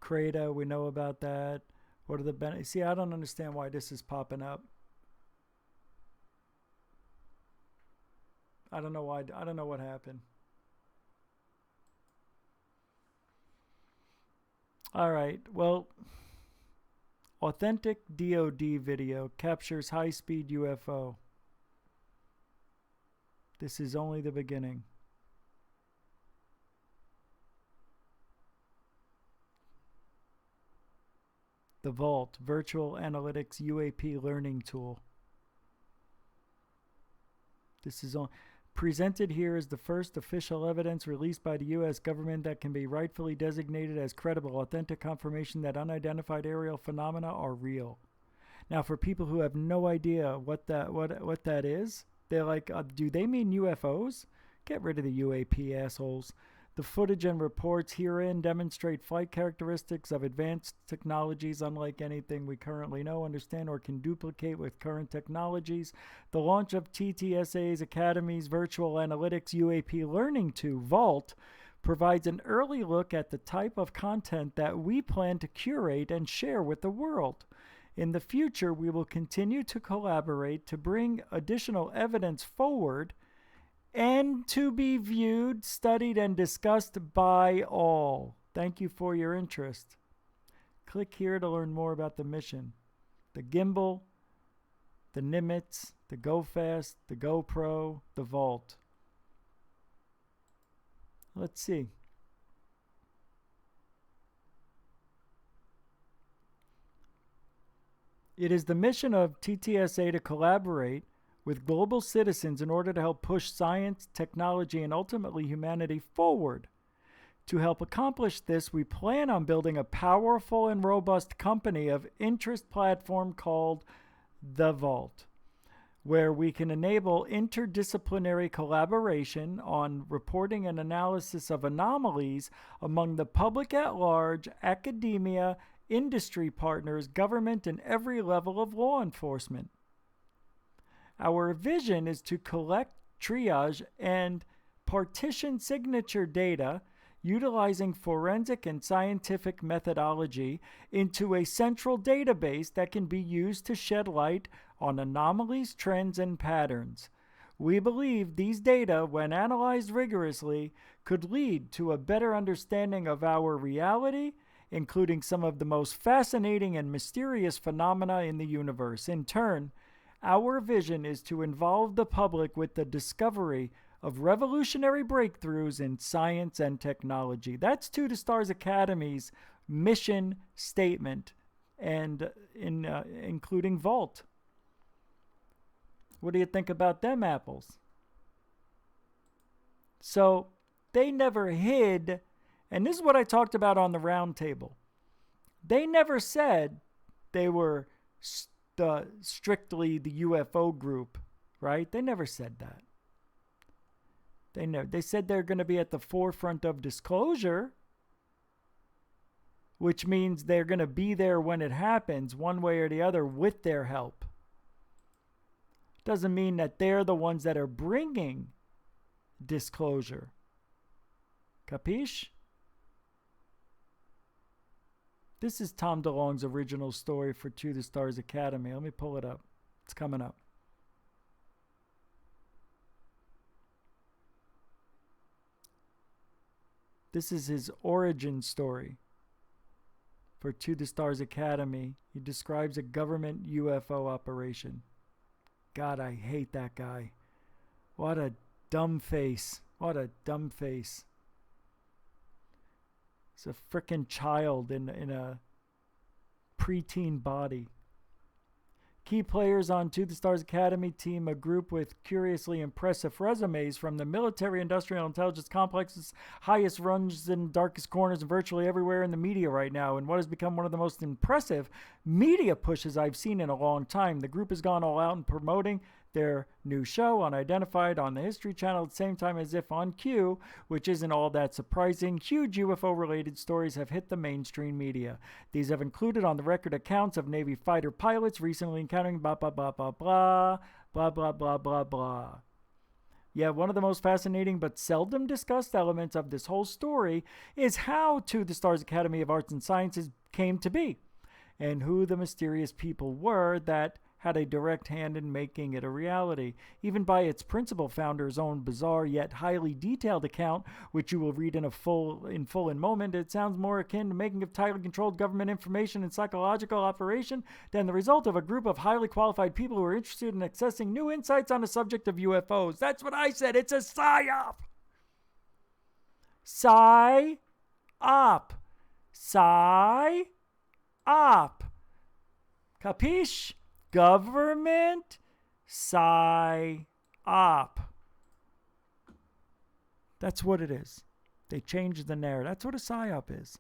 Creta, we know about that. What are the benefits? See, I don't understand why this is popping up. I don't know why. I don't know what happened. All right. Well, authentic DoD video captures high-speed UFO. This is only the beginning. The Vault, Virtual Analytics UAP Learning Tool. This is presented here as the first official evidence released by the U.S. government that can be rightfully designated as credible, authentic confirmation that unidentified aerial phenomena are real. Now, for people who have no idea what that is, they're like, do they mean UFOs? Get rid of the UAP, assholes. The footage and reports herein demonstrate flight characteristics of advanced technologies unlike anything we currently know, understand, or can duplicate with current technologies. The launch of TTSA's Academy's Virtual Analytics UAP Learning 2 Vault provides an early look at the type of content that we plan to curate and share with the world. In the future, we will continue to collaborate to bring additional evidence forward and to be viewed, studied, and discussed by all. Thank you for your interest. Click here to learn more about the mission. The gimbal, the Nimitz, the GoFast, the GoPro, the Vault. Let's see. It is the mission of TTSA to collaborate with global citizens in order to help push science, technology, and ultimately humanity forward. To help accomplish this, we plan on building a powerful and robust company of interest platform called The Vault, where we can enable interdisciplinary collaboration on reporting and analysis of anomalies among the public at large, academia, industry partners, government, and every level of law enforcement. Our vision is to collect, triage, and partition signature data utilizing forensic and scientific methodology into a central database that can be used to shed light on anomalies, trends, and patterns. We believe these data, when analyzed rigorously, could lead to a better understanding of our reality, including some of the most fascinating and mysterious phenomena in the universe. In turn, our vision is to involve the public with the discovery of revolutionary breakthroughs in science and technology. That's Two to Stars Academy's mission statement, and including Vault. What do you think about them apples? So they never hid, and this is what I talked about on the round table. They never said they were strictly the UFO group, right? They never said that. They said they're going to be at the forefront of disclosure, which means they're going to be there when it happens, one way or the other, with their help. Doesn't mean that they're the ones that are bringing disclosure. Capiche? This is Tom DeLonge's original story for To the Stars Academy. Let me pull it up. It's coming up. This is his origin story for To the Stars Academy. He describes a government UFO operation. God, I hate that guy. What a dumb face. What a dumb face. It's a frickin' child in a preteen body. Key players on To the Stars Academy team, a group with curiously impressive resumes from the military-industrial intelligence complex's highest rungs and darkest corners and virtually everywhere in the media right now, and what has become one of the most impressive media pushes I've seen in a long time. The group has gone all out in promoting their new show, Unidentified, on the History Channel at the same time as if on cue, which isn't all that surprising. Huge UFO-related stories have hit the mainstream media. These have included on-the-record accounts of Navy fighter pilots recently encountering blah, blah, blah, blah, blah, blah, blah, blah, blah, blah. Yet one of the most fascinating but seldom discussed elements of this whole story is how To the Stars Academy of Arts and Sciences came to be, and who the mysterious people were that had a direct hand in making it a reality. Even by its principal founder's own bizarre yet highly detailed account, which you will read in full in a moment, it sounds more akin to making of tightly controlled government information and psychological operation than the result of a group of highly qualified people who are interested in accessing new insights on the subject of UFOs. That's what I said. It's a psyop. Psy-op. Psy-op. Capiche? Government psy-op. That's what it is. They changed the narrative. That's what a psy-op is.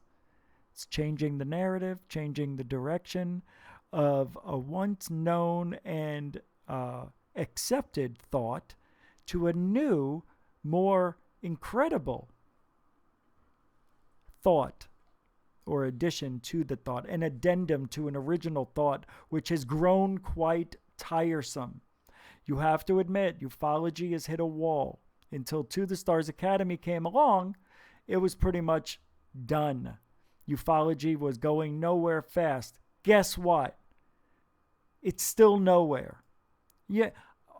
It's changing the narrative, changing the direction of a once known and accepted thought to a new, more incredible thought, or addition to the thought, an addendum to an original thought, which has grown quite tiresome. You have to admit, ufology has hit a wall. Until To the Stars Academy came along, it was pretty much done. Ufology was going nowhere fast. Guess what? It's still nowhere. You're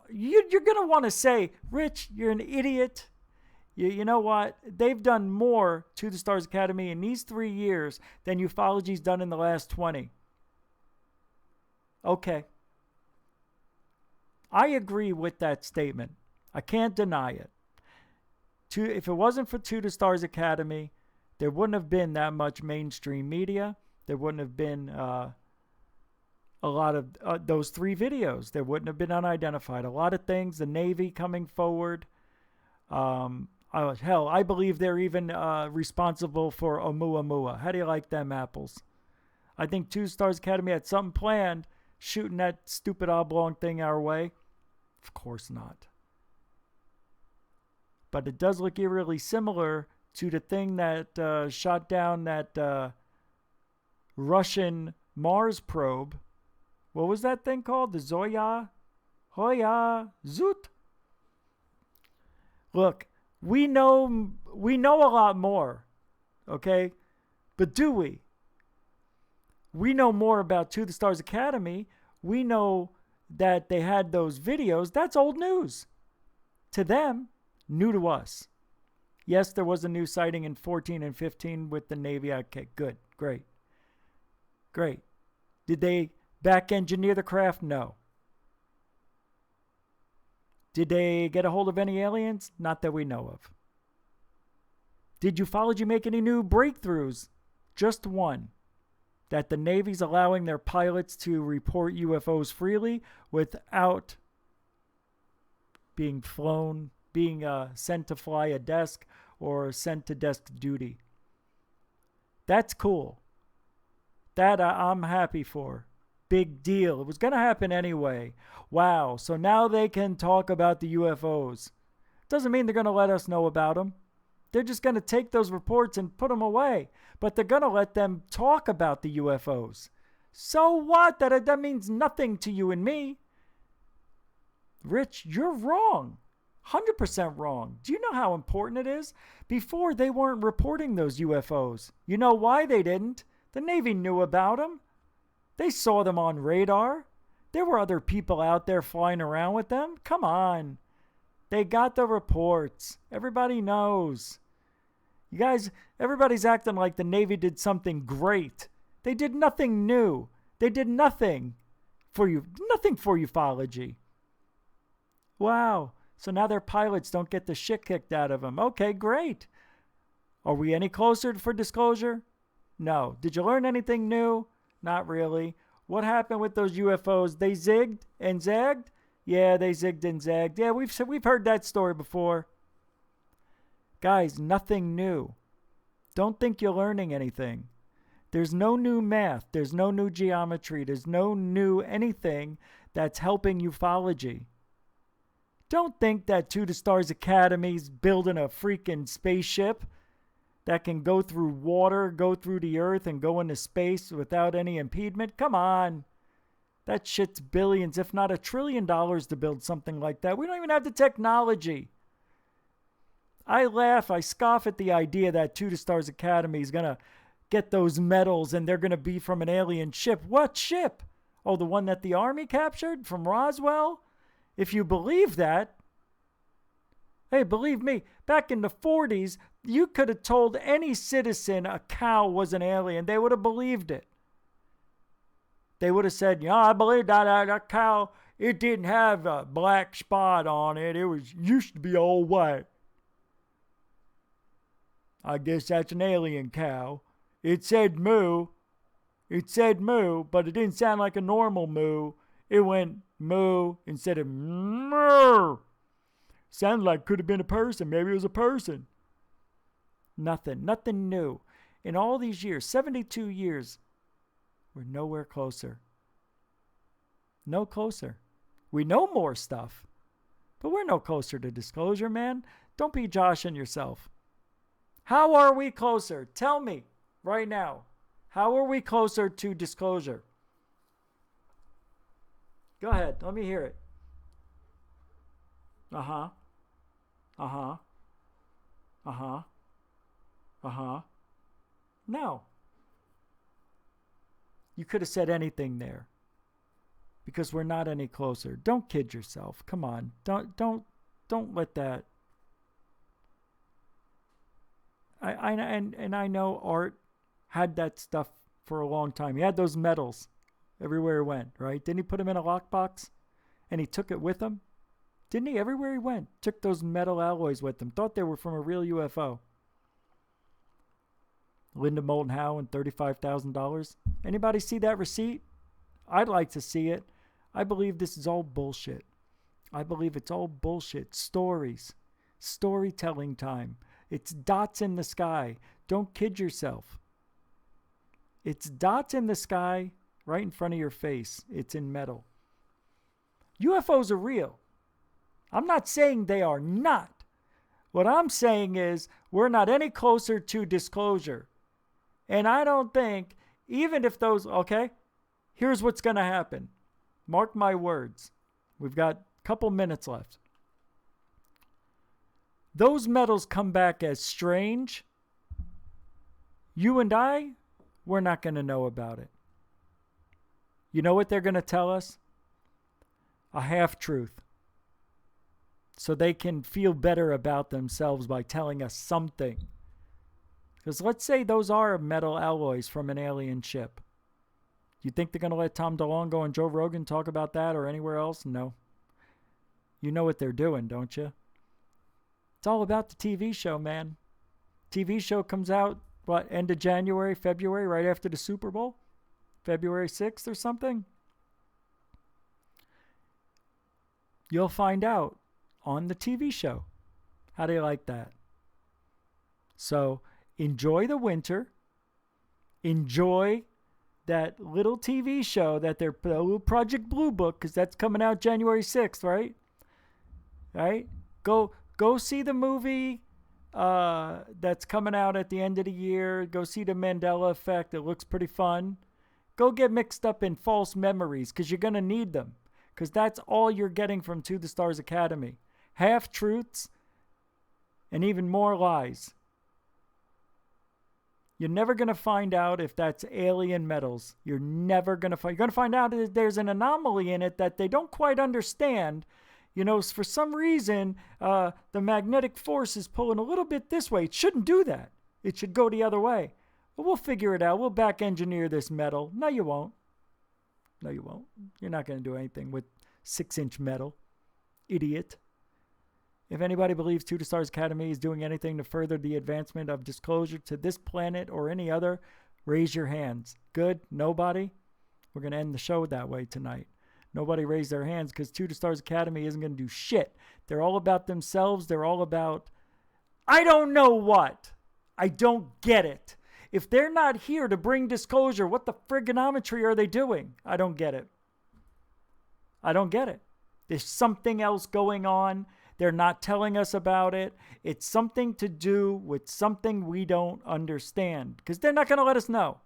going to want to say, Rich, you're an idiot. You know what? They've done more To the Stars Academy in these 3 years than ufology's done in the last 20. Okay. I agree with that statement. I can't deny it. If it wasn't for To the Stars Academy, there wouldn't have been that much mainstream media. There wouldn't have been a lot of those 3 videos. There wouldn't have been Unidentified. A lot of things, the Navy coming forward. Hell, I believe they're even responsible for Oumuamua. How do you like them apples? I think To Stars Academy had something planned, shooting that stupid oblong thing our way. Of course not. But it does look eerily similar to the thing that shot down that Russian Mars probe. What was that thing called? The Zoya? Hoya? Zut? Look, we know a lot more, okay? But do we? We know more about To the Stars Academy. We know that they had those videos. That's old news. To them, new to us. Yes, there was a new sighting in 14 and 15 with the Navy. Okay, good, great. Great. Did they back engineer the craft? No. Did they get a hold of any aliens? Not that we know of. Did ufology make any new breakthroughs? Just one. That the Navy's allowing their pilots to report UFOs freely without being flown, being sent to fly a desk or sent to desk duty. That's cool. That I'm happy for. Big deal. It was going to happen anyway. Wow. So now they can talk about the UFOs. Doesn't mean they're going to let us know about them. They're just going to take those reports and put them away. But they're going to let them talk about the UFOs. So what? That means nothing to you and me. Rich, you're wrong. 100% wrong. Do you know how important it is? Before, they weren't reporting those UFOs. You know why they didn't? The Navy knew about them. They saw them on radar. There were other people out there flying around with them. Come on. They got the reports. Everybody knows. You guys, everybody's acting like the Navy did something great. They did nothing new. They did nothing for you. Nothing for ufology. Wow. So now their pilots don't get the shit kicked out of them. Okay, great. Are we any closer for disclosure? No. Did you learn anything new? Not really. What happened with those UFOs? They zigged and zagged? Yeah, they zigged and zagged. Yeah, we've heard that story before. Guys, nothing new. Don't think you're learning anything. There's no new math. There's no new geometry. There's no new anything that's helping ufology. Don't think that To the Stars Academy's building a freaking spaceship that can go through water, go through the earth, and go into space without any impediment. Come on. That shit's billions, if not $1 trillion to build something like that. We don't even have the technology. I laugh, I scoff at the idea that To the Stars Academy is going to get those medals and they're going to be from an alien ship. What ship? Oh, the one that the Army captured from Roswell? If you believe that, hey, believe me, back in the 40s, you could have told any citizen a cow was an alien. They would have believed it. They would have said, yeah, I believe that cow, it didn't have a black spot on it. It used to be all white. I guess that's an alien cow. It said moo. It said moo, but it didn't sound like a normal moo. It went moo instead of moo. Sounded like could have been a person. Maybe it was a person. Nothing new. In all these years, 72 years, we're nowhere closer. No closer. We know more stuff, but we're no closer to disclosure, man. Don't be joshing yourself. How are we closer? Tell me right now. How are we closer to disclosure? Go ahead. Let me hear it. Uh-huh. Uh-huh. Uh-huh. Uh-huh. No. You could have said anything there. Because we're not any closer. Don't kid yourself. Come on. Don't let that. I know Art had that stuff for a long time. He had those medals everywhere he went, right? Didn't he put them in a lockbox? And he took it with him? Didn't he? Everywhere he went, took those metal alloys with him. Thought they were from a real UFO. Linda Moulton Howe and $35,000. Anybody see that receipt? I'd like to see it. I believe this is all bullshit. I believe it's all bullshit. Stories. Storytelling time. It's dots in the sky. Don't kid yourself. It's dots in the sky right in front of your face. It's in metal. UFOs are real. I'm not saying they are not. What I'm saying is we're not any closer to disclosure. And I don't think, even if those, okay, here's what's going to happen. Mark my words. We've got a couple minutes left. Those metals come back as strange. You and I, we're not going to know about it. You know what they're going to tell us? A half-truth. So they can feel better about themselves by telling us something. Because let's say those are metal alloys from an alien ship. You think they're going to let Tom DeLonge and Joe Rogan talk about that or anywhere else? No. You know what they're doing, don't you? It's all about the TV show, man. TV show comes out, what, end of January, February, right after the Super Bowl? February 6th or something? You'll find out on the TV show. How do you like that? So enjoy the winter. Enjoy that little TV show that they're, a little Project Blue Book, because that's coming out January 6th, right? Right? Go see the movie that's coming out at the end of the year. Go see the Mandela Effect. It looks pretty fun. Go get mixed up in false memories, because you're going to need them. because that's all you're getting from To the Stars Academy. Half-truths and even more lies. You're never going to find out if that's alien metals. You're never going to find... You're going to find out that there's an anomaly in it that they don't quite understand. You know, for some reason, the magnetic force is pulling a little bit this way. It shouldn't do that. It should go the other way. But we'll figure it out. We'll back engineer this metal. No, you won't. No, you won't. You're not going to do anything with 6-inch metal. Idiot. If anybody believes To the Stars Academy is doing anything to further the advancement of disclosure to this planet or any other, raise your hands. Good? Nobody? We're going to end the show that way tonight. Nobody raised their hands because To the Stars Academy isn't going to do shit. They're all about themselves. They're all about, I don't know what. I don't get it. If they're not here to bring disclosure, what the frigonometry are they doing? I don't get it. I don't get it. There's something else going on. They're not telling us about it. It's something to do with something we don't understand because they're not going to let us know.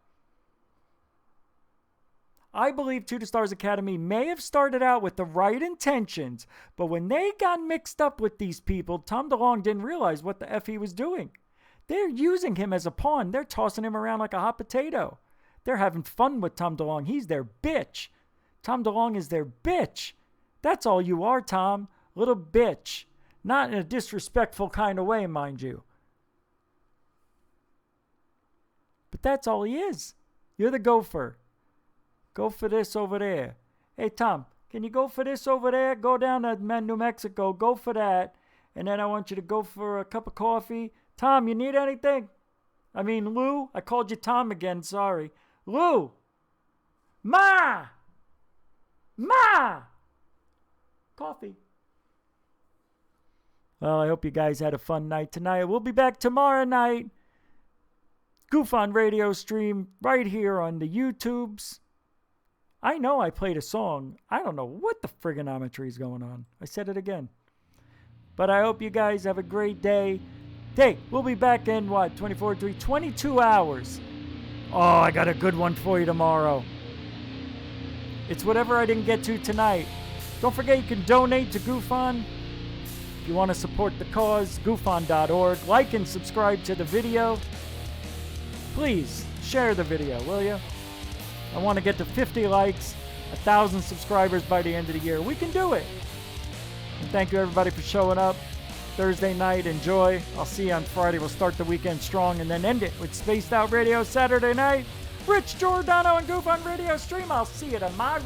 I believe To the Stars Academy may have started out with the right intentions, but when they got mixed up with these people, Tom DeLonge didn't realize what the F he was doing. They're using him as a pawn. They're tossing him around like a hot potato. They're having fun with Tom DeLonge. He's their bitch. Tom DeLonge is their bitch. That's all you are, Tom. Little bitch. Not in a disrespectful kind of way, mind you. But that's all he is. You're the gopher. Go for this over there. Hey, Tom, can you go for this over there? Go down to New Mexico. Go for that. And then I want you to go for a cup of coffee. Tom, you need anything? I mean, Lou? I called you Tom again. Sorry. Lou! Ma! Ma! Coffee. Well, I hope you guys had a fun night tonight. We'll be back tomorrow night. Goof on Radio stream right here on the YouTubes. I know I played a song. I don't know what the frigonometry is going on. I said it again. But I hope you guys have a great day. Hey, we'll be back in, 22 hours. Oh, I got a good one for you tomorrow. It's whatever I didn't get to tonight. Don't forget you can donate to GoofOn. If you want to support the cause, goofon.org. Like and subscribe to the video. Please, share the video, will you? I want to get to 50 likes, 1,000 subscribers by the end of the year. We can do it. And thank you, everybody, for showing up. Thursday night, enjoy. I'll see you on Friday. We'll start the weekend strong and then end it with Spaced Out Radio Saturday night. Rich Giordano and Goof on Radio Stream. I'll see you tomorrow.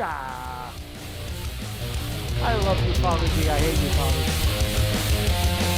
I love you, Father G. I hate you, Father G.